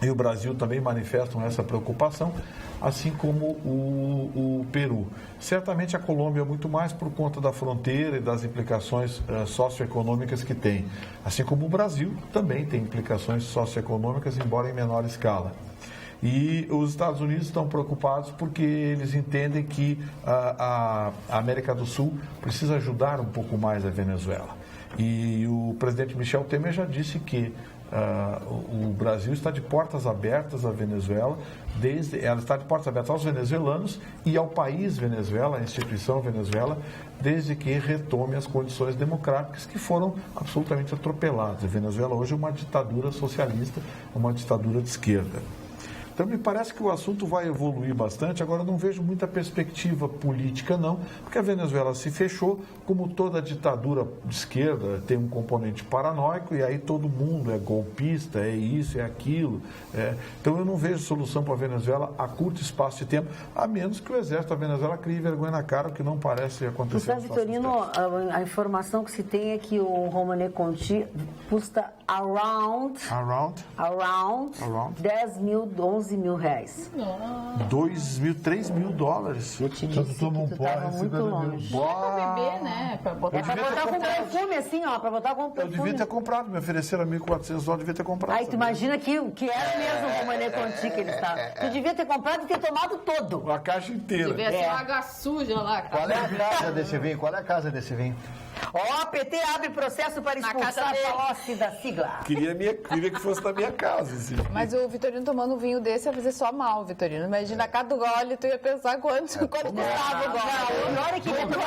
e o Brasil também manifestam essa preocupação, assim como o Peru. Certamente a Colômbia muito mais por conta da fronteira e das implicações socioeconômicas que tem. Assim como o Brasil também tem implicações socioeconômicas, embora em menor escala. E os Estados Unidos estão preocupados porque eles entendem que a América do Sul precisa ajudar um pouco mais a Venezuela. E o presidente Michel Temer já disse que O Brasil está de portas abertas à Venezuela, ela está de portas abertas aos venezuelanos e ao país Venezuela, à instituição Venezuela, desde que retome as condições democráticas que foram absolutamente atropeladas. A Venezuela hoje é uma ditadura socialista, uma ditadura de esquerda. Então, me parece que o assunto vai evoluir bastante. Agora, eu não vejo muita perspectiva política, não, porque a Venezuela se fechou, como toda ditadura de esquerda tem um componente paranoico, e aí todo mundo é golpista, é isso, é aquilo. Então, eu não vejo solução para a Venezuela a curto espaço de tempo, a menos que o exército da Venezuela crie vergonha na cara, o que não parece acontecer. Mas, Vitorino, a informação que se tem é que o Romanè Conti custa around 10 mil, 11 mil reais. 2 mil, 3 mil dólares. Eu te disse que tu estava muito longe. É pra beber, né? É pra botar com perfume, assim, ó, pra botar com perfume. Eu devia ter comprado, me ofereceram $1.400, eu devia ter comprado. Aí tu imagina que era mesmo o Romanè Conti que ele estava. Tu devia ter comprado e ter tomado todo. A caixa inteira. Devia ser uma água suja lá. Qual é a casa desse vinho? Qual é a casa desse vinho? Ó, PT abre processo para expulsar a Palocci da sigla. Queria que fosse da minha casa. Assim. Mas o Vitorino tomando um vinho desse ia fazer só mal, Vitorino. Imagina, cada gole, tu ia pensar quanto custava o gole. Na hora que quanto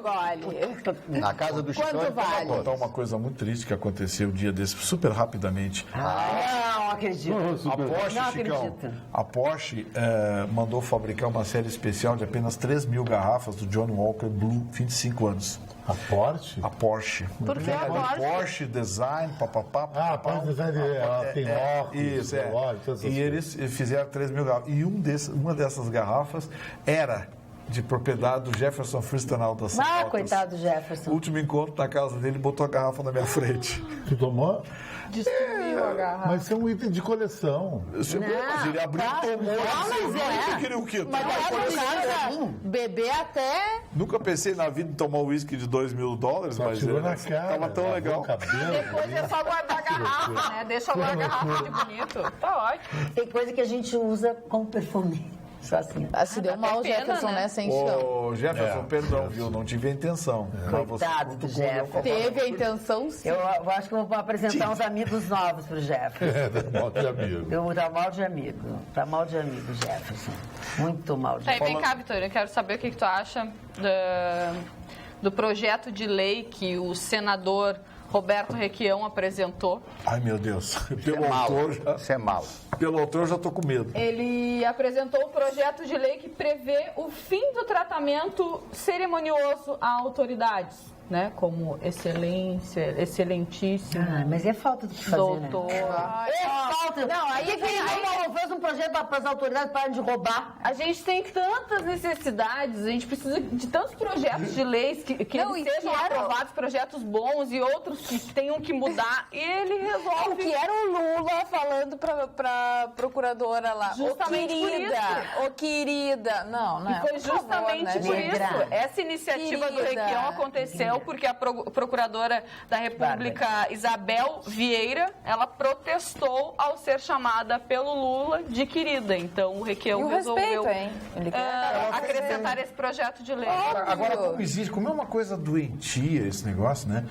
gole? Na casa do Chicão. Quanto vale? Vou contar uma coisa muito triste que aconteceu um dia desse, super rapidamente. Não acredito. A Porsche, não Chicão, acredito. a Porsche mandou fabricar uma série especial de apenas 3 mil garrafas do John Walker Blue, 25 anos. A Porsche? A Porsche. Por que a Porsche? Porsche, design, papapá. A Porsche Design, ela tem óculos. Isso, E eles fizeram 3 mil garrafas. E uma dessas garrafas era de propriedade do Jefferson Fristenal da São Paulo. Coitado do Jefferson. O último encontro na casa dele, botou a garrafa na minha frente. Tu tomou? Destruiu a garrafa. Mas isso é um item de coleção. Mas ele abriu e tomou. Queria o quê? Beber até... Nunca pensei na vida em tomar um uísque de $2 mil, mas tirou na cara. Tava tão legal. Depois é só guardar a garrafa, né? Deixa lá a garrafa de bonito. Tá ótimo. Tem coisa que a gente usa como perfume. Só assim. Se deu mal o Jefferson, né? Sem chão. Ô, Jefferson, perdão, viu? Não tive a intenção. Coitado do Jefferson. Teve a intenção, sim. Eu acho que eu vou apresentar uns amigos novos pro Jefferson. Tá mal de amigo. Tá mal de amigo. Tá mal de amigo, Jefferson. Muito mal de amigo. Vem cá, Vitória, eu quero saber o que tu acha do projeto de lei que o senador Roberto Requião apresentou. Ai, meu Deus. Isso é mal. Pelo autor, eu já tô com medo. Ele apresentou um projeto de lei que prevê o fim do tratamento cerimonioso a autoridades, né? Como excelência, excelentíssimo. Mas é falta de fazer, doutor. Né? É falta. Não, aí fez um projeto para as autoridades pararem de roubar. A gente tem tantas necessidades, a gente precisa de tantos projetos de leis que eles sejam aprovados, projetos bons e outros que tenham que mudar, e ele resolve. O que era o Lula falando pra procuradora lá? Justamente por isso. Ô, querida. Não, né? E foi justamente por isso. Essa iniciativa do Requião aconteceu porque a procuradora da República, Isabel Vieira, ela protestou ao ser chamada pelo Lula de querida. Então, o Requião resolveu acrescentar esse projeto de lei. Agora, como existe, como é uma coisa doentia esse negócio, né?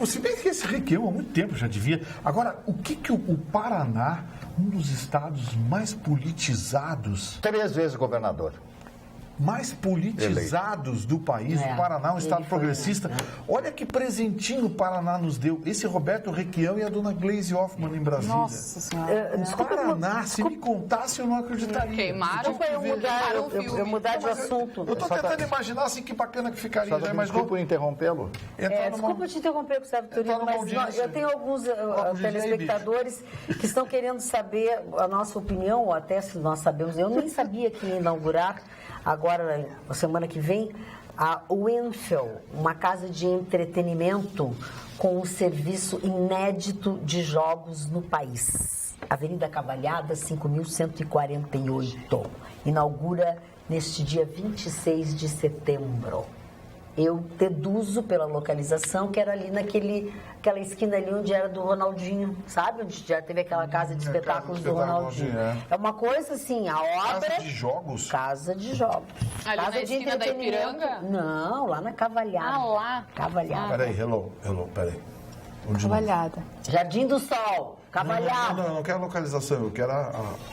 Se bem que esse Requião há muito tempo já devia. Agora, o que o Paraná, um dos estados mais politizados... 3 vezes governador. Mais politizados do país, o Paraná, um estado progressista. Olha que presentinho o Paraná nos deu. Esse Roberto Requião e a dona Gleisi Hoffmann em Brasília. Nossa Senhora. Paraná, se me contasse, eu não acreditaria. Queimaram eu mudar de assunto. Eu tô tentando imaginar assim, que bacana que ficaria. Desculpa interrompê-lo. Desculpa te interromper, Gustavo Vitorino, mas eu tenho alguns telespectadores que estão querendo saber a nossa opinião, ou até se nós sabemos. Eu nem sabia que ia inaugurar agora, na semana que vem, a Winfield, uma casa de entretenimento com um serviço inédito de jogos no país. Avenida Cavalhada, 5.148. Inaugura neste dia 26 de setembro. Eu deduzo pela localização que era ali naquela esquina ali onde era do Ronaldinho, sabe? Onde já teve aquela casa de espetáculos do Ronaldinho. É uma coisa assim, a obra... Casa de jogos? Casa de jogos. Ali casa na esquina da Ipiranga? Não, lá na Cavalhada. Lá? Cavalhada. Peraí, peraí. Cavalhada. Jardim do Sol. Cavalhado. Não quero localização, eu quero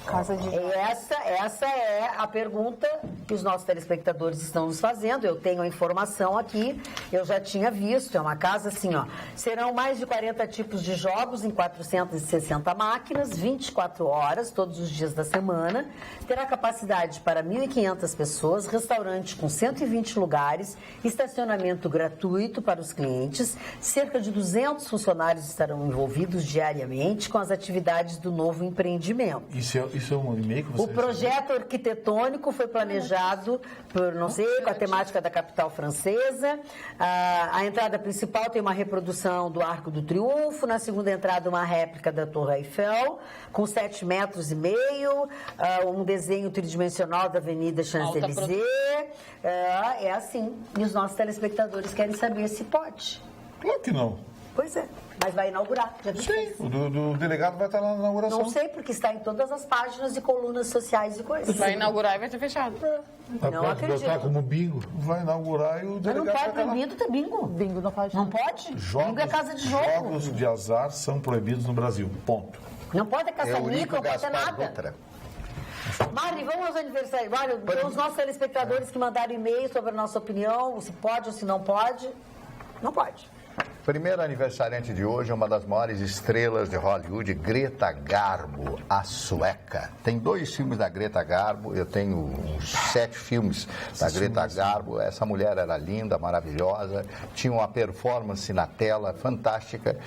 Casa de... Essa é a pergunta que os nossos telespectadores estão nos fazendo. Eu tenho a informação aqui, eu já tinha visto. É uma casa assim, ó. Serão mais de 40 tipos de jogos em 460 máquinas, 24 horas, todos os dias da semana. Terá capacidade para 1.500 pessoas, restaurante com 120 lugares, estacionamento gratuito para os clientes. Cerca de 200 funcionários estarão envolvidos diariamente com as atividades do novo empreendimento. Isso é um e-mail que você... O projeto arquitetônico foi planejado por, não sei, com a temática da capital francesa. A entrada principal tem uma reprodução do Arco do Triunfo. Na segunda entrada, uma réplica da Torre Eiffel, com 7,5 metros. Um desenho tridimensional da Avenida Champs-Élysées. É assim. E os nossos telespectadores querem saber se pode. Claro que não. Pois é. Mas vai inaugurar. Já Sim, o delegado vai estar lá na inauguração. Não sei, porque está em todas as páginas e colunas sociais e coisas. Vai inaugurar e vai ter fechado. Não acredito. Botar como bingo. Vai inaugurar e o Mas delegado não vai pode, estar lá. proibido ter bingo. Bingo não pode. Não pode? Bingo é casa de jogo. Jogos de azar são proibidos no Brasil. Ponto. Não pode ter caça-níquel, Eurico não pode ter Gaspar nada. Dutra. Mari, vamos aos aniversários. Mário, tem os nossos telespectadores que mandaram e-mail sobre a nossa opinião, se pode ou se não pode. Não pode. Primeiro aniversariante de hoje é uma das maiores estrelas de Hollywood, Greta Garbo, a sueca. Tem 2 filmes da Greta Garbo, eu tenho uns 7 filmes da Greta Garbo. Essa mulher era linda, maravilhosa, tinha uma performance na tela fantástica.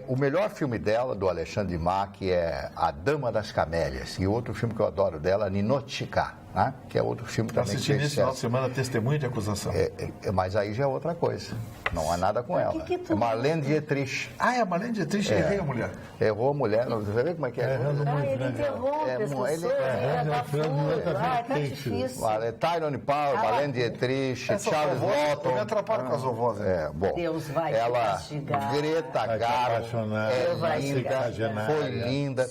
O melhor filme dela, do Alexandre Dumas, que é A Dama das Camélias, e outro filme que eu adoro dela, Ninotchka, né? Que é outro filme também. Assisti nesse final de semana Testemunho de Acusação. Mas aí já é outra coisa, não há nada com ela. É Marlene Dietrich. É a Marlene Dietrich, errei a mulher. Errou a mulher, você vê como é que é? Ele interrompe as pessoas, tá difícil. Tyrone Power, Marlene Dietrich, Charles Lawton. Eu me atrapalho com as vovós. Bom, Deus vai ela, castigar. Greta Garbo, linda, foi linda.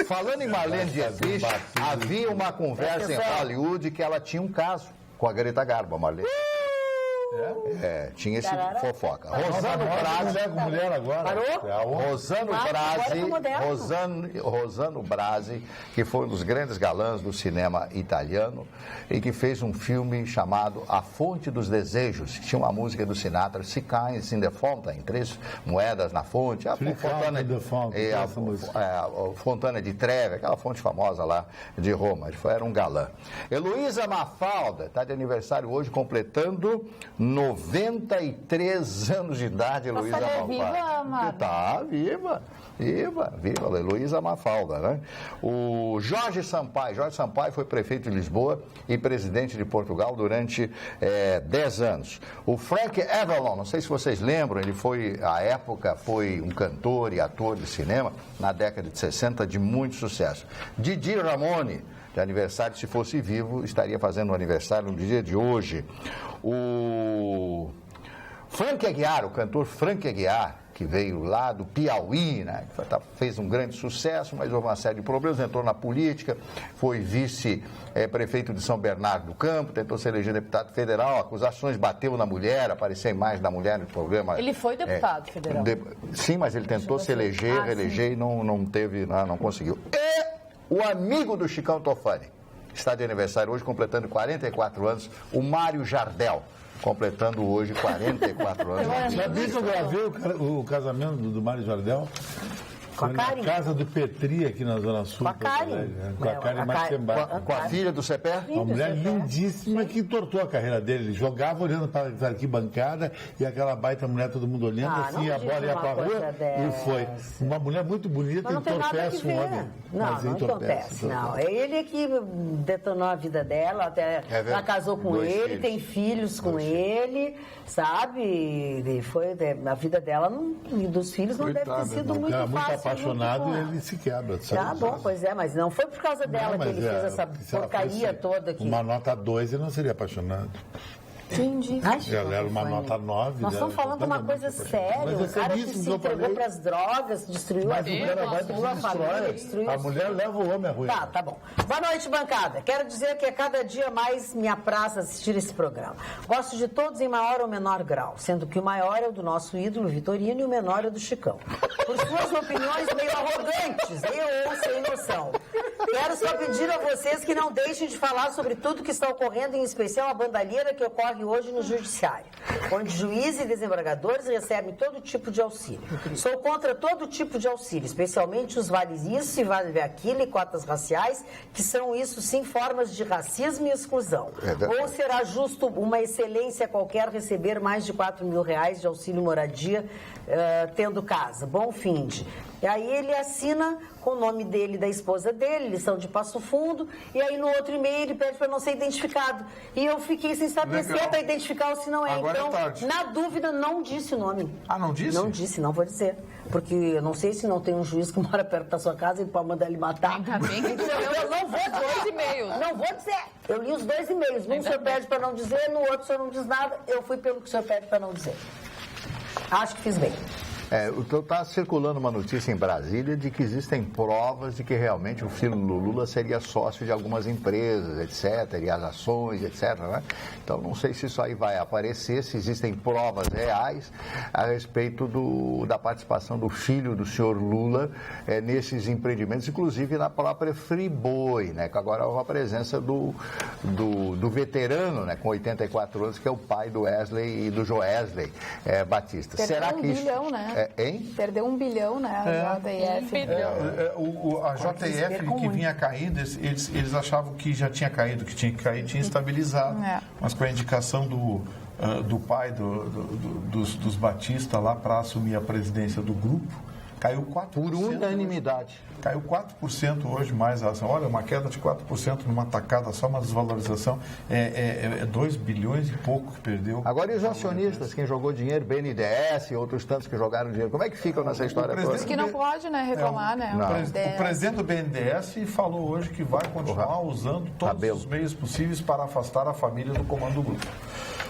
Falando em Marlene Dietrich, havia uma conversa em Hollywood que ela tinha um caso com a Greta Garbo, a Marlene. Tinha esse fofoca. Rosano Brasi. Mulher agora. Parou? Rosano Brasi, que foi um dos grandes galãs do cinema italiano e que fez um filme chamado A Fonte dos Desejos, que tinha uma música do Sinatra, Sea Coins in the Fountain, 3 moedas na fonte, a Fontana de Trevi, aquela fonte famosa lá de Roma. Era um galã. Heloísa Mafalda está de aniversário hoje, completando 93 anos de idade, Heloísa Mafalda. Viva, Mara. Tá, viva, Heloísa Mafalda, né? O Jorge Sampaio foi prefeito de Lisboa e presidente de Portugal durante 10 anos. O Frank Avalon, não sei se vocês lembram, ele foi, à época, foi um cantor e ator de cinema, na década de 60, de muito sucesso. Didi Ramone, de aniversário, se fosse vivo, estaria fazendo um aniversário no dia de hoje. O Frank Aguiar, o cantor Frank Aguiar, que veio lá do Piauí, né? Fez um grande sucesso, mas houve uma série de problemas, entrou na política, foi vice-prefeito de São Bernardo do Campo, tentou se eleger deputado federal, acusações, bateu na mulher, apareceu a imagem da mulher no programa. Ele foi deputado federal. Sim, mas ele tentou se eleger e não conseguiu. E o amigo do Chicão Tofani está de aniversário hoje, completando 44 anos, o Mário Jardel, completando hoje 44 anos. Sabia que eu gravei o casamento do Mário Jardel? Foi na casa do Petri, aqui na Zona Sul. Com a Karen. Com a Karen Matzenbach. Com a filha do Cepé? Uma mulher lindíssima que entortou a carreira dele. Ele jogava olhando para a arquibancada e aquela baita mulher, todo mundo olhando, assim, a bola ia para a rua e foi. Uma mulher muito bonita, entorpece um homem. Não entorpece, não. Ele é que detonou a vida dela, até ela casou com ele, tem filhos com ele, sabe? E a vida dela e dos filhos não deve ter sido muito fácil. Apaixonado e ele se quebra. Bom, pois é, mas não foi por causa dela que ele fez essa porcaria toda aqui. Uma nota 2 ele não seria apaixonado. Entendi. Ela era uma nota 9. Nós estamos falando de uma coisa séria. O cara que se entregou para as drogas, destruiu a vida, destruiu a família, destruiu a mulher leva o homem à ruína. Tá bom. Boa noite, bancada. Quero dizer que a cada dia mais me apraz assistir esse programa. Gosto de todos em maior ou menor grau, sendo que o maior é o do nosso ídolo Vitorino e o menor é o do Chicão. Por suas opiniões meio arrogantes ou sem noção. Quero só pedir a vocês que não deixem de falar sobre tudo que está ocorrendo, em especial a bandalheira que ocorre hoje no Judiciário, onde juízes e desembargadores recebem todo tipo de auxílio. Sou contra todo tipo de auxílio, especialmente os vales isso e vale aquilo e cotas raciais, que são isso sim formas de racismo e exclusão. Ou será justo uma excelência qualquer receber mais de R$4.000 de auxílio moradia tendo casa? Bom finde. E aí ele assina com o nome dele e da esposa dele, eles são de Passo Fundo, e aí no outro e-mail ele pede para não ser identificado. E eu fiquei sem saber se é para identificar ou se não é. Agora então, é tarde. Na dúvida, não disse o nome. Ah, não disse? Não disse, não vou dizer. Porque eu não sei se não tem um juiz que mora perto da sua casa e pode mandar ele matar. Ainda bem que eu não vou dizer. 2 e-mails. Não vou dizer. Eu li os 2 e-mails. Num o senhor pede para não dizer, no outro o senhor não diz nada. Eu fui pelo que o senhor pede para não dizer. Acho que fiz bem. Está circulando uma notícia em Brasília de que existem provas de que realmente o filho do Lula seria sócio de algumas empresas, etc., e as ações, etc., né? Então, não sei se isso aí vai aparecer, se existem provas reais a respeito da participação do filho do senhor Lula nesses empreendimentos, inclusive na própria Friboi, né? Que agora há a presença do veterano, né? Com 84 anos, que é o pai do Wesley e do Joesley Batista. Será que isso... bilhão, né? Perdeu 1 bilhão, né? A JF. A JF que vinha caindo, eles achavam que já tinha caído, que tinha que cair, tinha estabilizado. Mas com a indicação do pai dos Batista lá para assumir a presidência do grupo, caiu 4%. Por unanimidade. Caiu 4% hoje mais a ação. Olha, uma queda de 4% numa tacada só, uma desvalorização. É 2 bilhões e pouco que perdeu. Agora, e os acionistas, quem jogou dinheiro, BNDES e outros tantos que jogaram dinheiro, como é que ficam nessa história toda? Que não pode, né, reclamar, né? O presidente do BNDES falou hoje que vai continuar usando todos os meios possíveis para afastar a família do comando do grupo.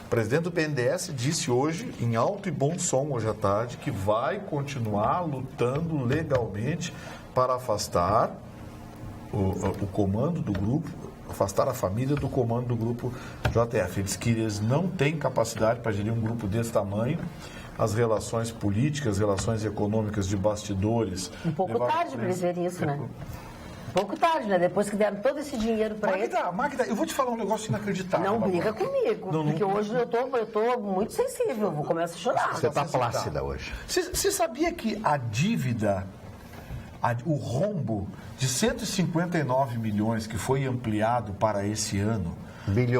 O presidente do BNDES disse hoje, em alto e bom som hoje à tarde, que vai continuar lutando legalmente para afastar o comando do grupo, afastar a família do comando do grupo JF. Eles que eles não têm capacidade para gerir um grupo desse tamanho. As relações políticas, as relações econômicas de bastidores... Um pouco tarde para eles verem isso, né? Pouco tarde, né? Depois que deram todo esse dinheiro para ele. Magda, eu vou te falar um negócio inacreditável. Não briga comigo, porque hoje eu tô muito sensível, vou começar a chorar. Você está plácida hoje. Você sabia que a dívida, o rombo de 159 milhões que foi ampliado para esse ano,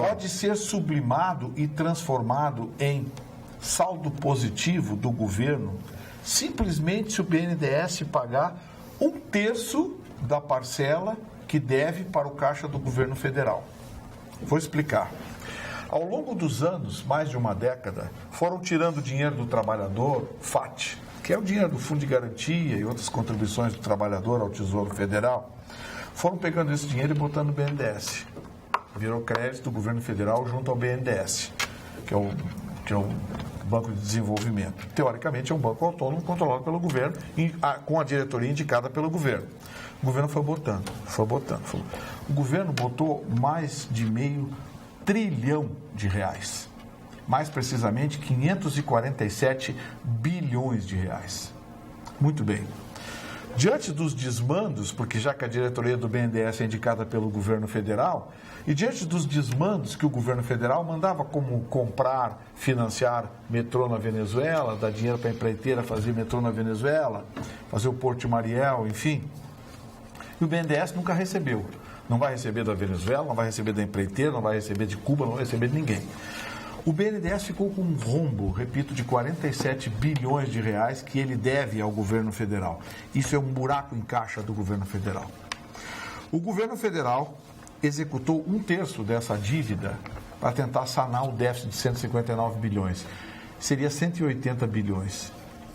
pode ser sublimado e transformado em saldo positivo do governo, simplesmente se o BNDES pagar 1/3 da parcela que deve para o caixa do governo federal. Vou explicar. Ao longo dos anos, mais de uma década, foram tirando dinheiro do trabalhador, FAT, que é o dinheiro do Fundo de Garantia e outras contribuições do trabalhador ao Tesouro Federal, foram pegando esse dinheiro e botando no BNDES. Virou crédito do governo federal junto ao BNDES, que é o Banco de Desenvolvimento. Teoricamente, é um banco autônomo controlado pelo governo, com a diretoria indicada pelo governo. O governo foi botando. O governo botou mais de R$500 trilhão. Mais precisamente, 547 bilhões de reais. Muito bem. Diante dos desmandos, porque já que a diretoria do BNDES é indicada pelo governo federal, e diante dos desmandos que o governo federal mandava, como comprar, financiar metrô na Venezuela, dar dinheiro para a empreiteira fazer metrô na Venezuela, fazer o Porto de Mariel, enfim, e o BNDES nunca recebeu. Não vai receber da Venezuela, não vai receber da empreiteira, não vai receber de Cuba, não vai receber de ninguém. O BNDES ficou com um rombo, repito, de 47 bilhões de reais que ele deve ao governo federal. Isso é um buraco em caixa do governo federal. O governo federal executou 1/3 dessa dívida para tentar sanar o déficit de 159 bilhões. Seria 180 bilhões.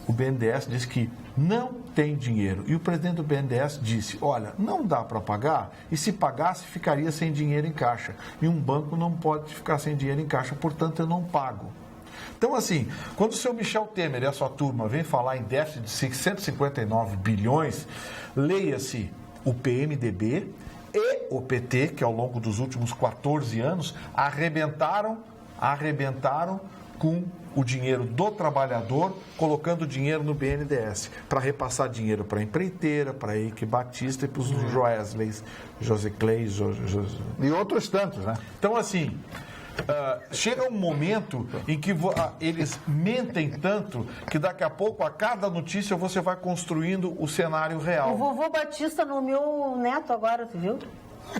o BNDES disse que não tem dinheiro. E o presidente do BNDES disse, olha, não dá para pagar, e se pagasse, ficaria sem dinheiro em caixa. E um banco não pode ficar sem dinheiro em caixa, portanto, eu não pago. Então, assim, quando o seu Michel Temer e a sua turma vem falar em déficit de 659 bilhões, leia-se o PMDB e o PT, que ao longo dos últimos 14 anos arrebentaram com o dinheiro do trabalhador, colocando dinheiro no BNDES, para repassar dinheiro para a empreiteira, para a Eike Batista e para os Joesleys, José Cleis, e outros tantos, né? Então, assim, chega um momento em que eles mentem tanto que daqui a pouco, a cada notícia, você vai construindo o cenário real. O vovô Batista nomeou o neto agora, tu viu?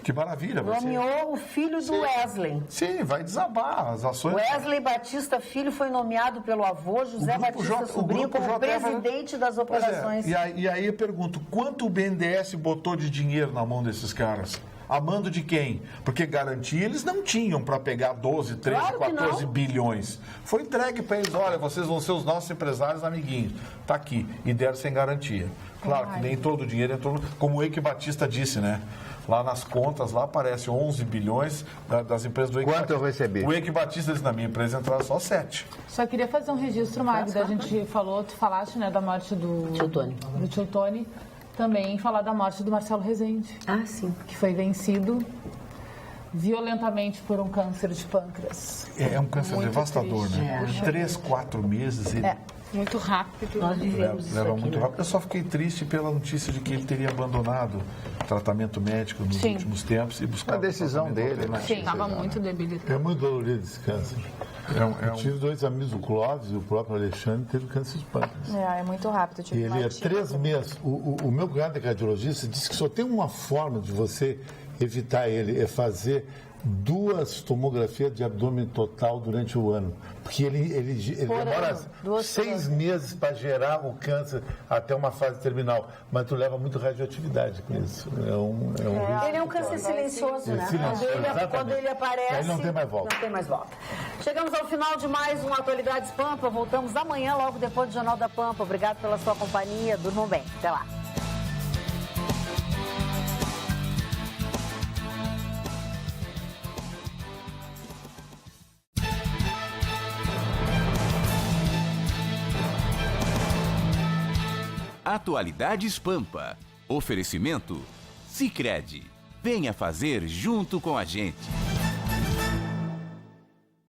Que maravilha. Nomeou o filho do Wesley. Sim, vai desabar as ações. Wesley Batista Filho foi nomeado pelo avô, José Batista Sobrinho, como presidente das operações. E aí eu pergunto, quanto o BNDES botou de dinheiro na mão desses caras? A mando de quem? Porque garantia eles não tinham para pegar 12, 13, claro 14 bilhões. Foi entregue para eles, olha, vocês vão ser os nossos empresários amiguinhos. Está aqui. E deram sem garantia. Claro que nem todo o dinheiro entrou, como o Eike Batista disse, né? Lá nas contas, lá aparece 11 bilhões das empresas do Eike Batista. Quanto eu recebi? O Eike Batista disse, na minha empresa entraram só 7. Só queria fazer um registro, Magda. A gente falou, tu falaste, né, da morte do Tio Tony. Também falar da morte do Marcelo Rezende. Ah, sim. Que foi vencido violentamente por um câncer de pâncreas. É um câncer muito devastador, triste, né? 3, 4 meses ele... Muito rápido. Nós vivemos isso leva aqui, muito né? rápido. Eu só fiquei triste pela notícia de que ele teria abandonado o tratamento médico nos últimos tempos e buscado... A decisão dele, né? Sim, estava muito debilitado. É muito dolorido esse câncer. Eu tive 2 amigos, o Clóvis e o próprio Alexandre, teve câncer de pâncreas. É muito rápido. E ele é 3 meses. O meu cunhado é cardiologista, disse que só tem uma forma de você evitar ele, é fazer 2 tomografias de abdômen total durante o ano. Porque ele demora 6 meses para gerar o câncer até uma fase terminal. Mas tu leva muito radioatividade com isso. Ele é um câncer silencioso, né? Quando ele aparece, aí não tem mais volta. Não tem mais volta. Chegamos ao final de mais um Atualidades Pampa. Voltamos amanhã, logo depois do Jornal da Pampa. Obrigado pela sua companhia. Durmam bem. Até lá. Atualidades Pampa. Oferecimento Sicredi. Venha fazer junto com a gente.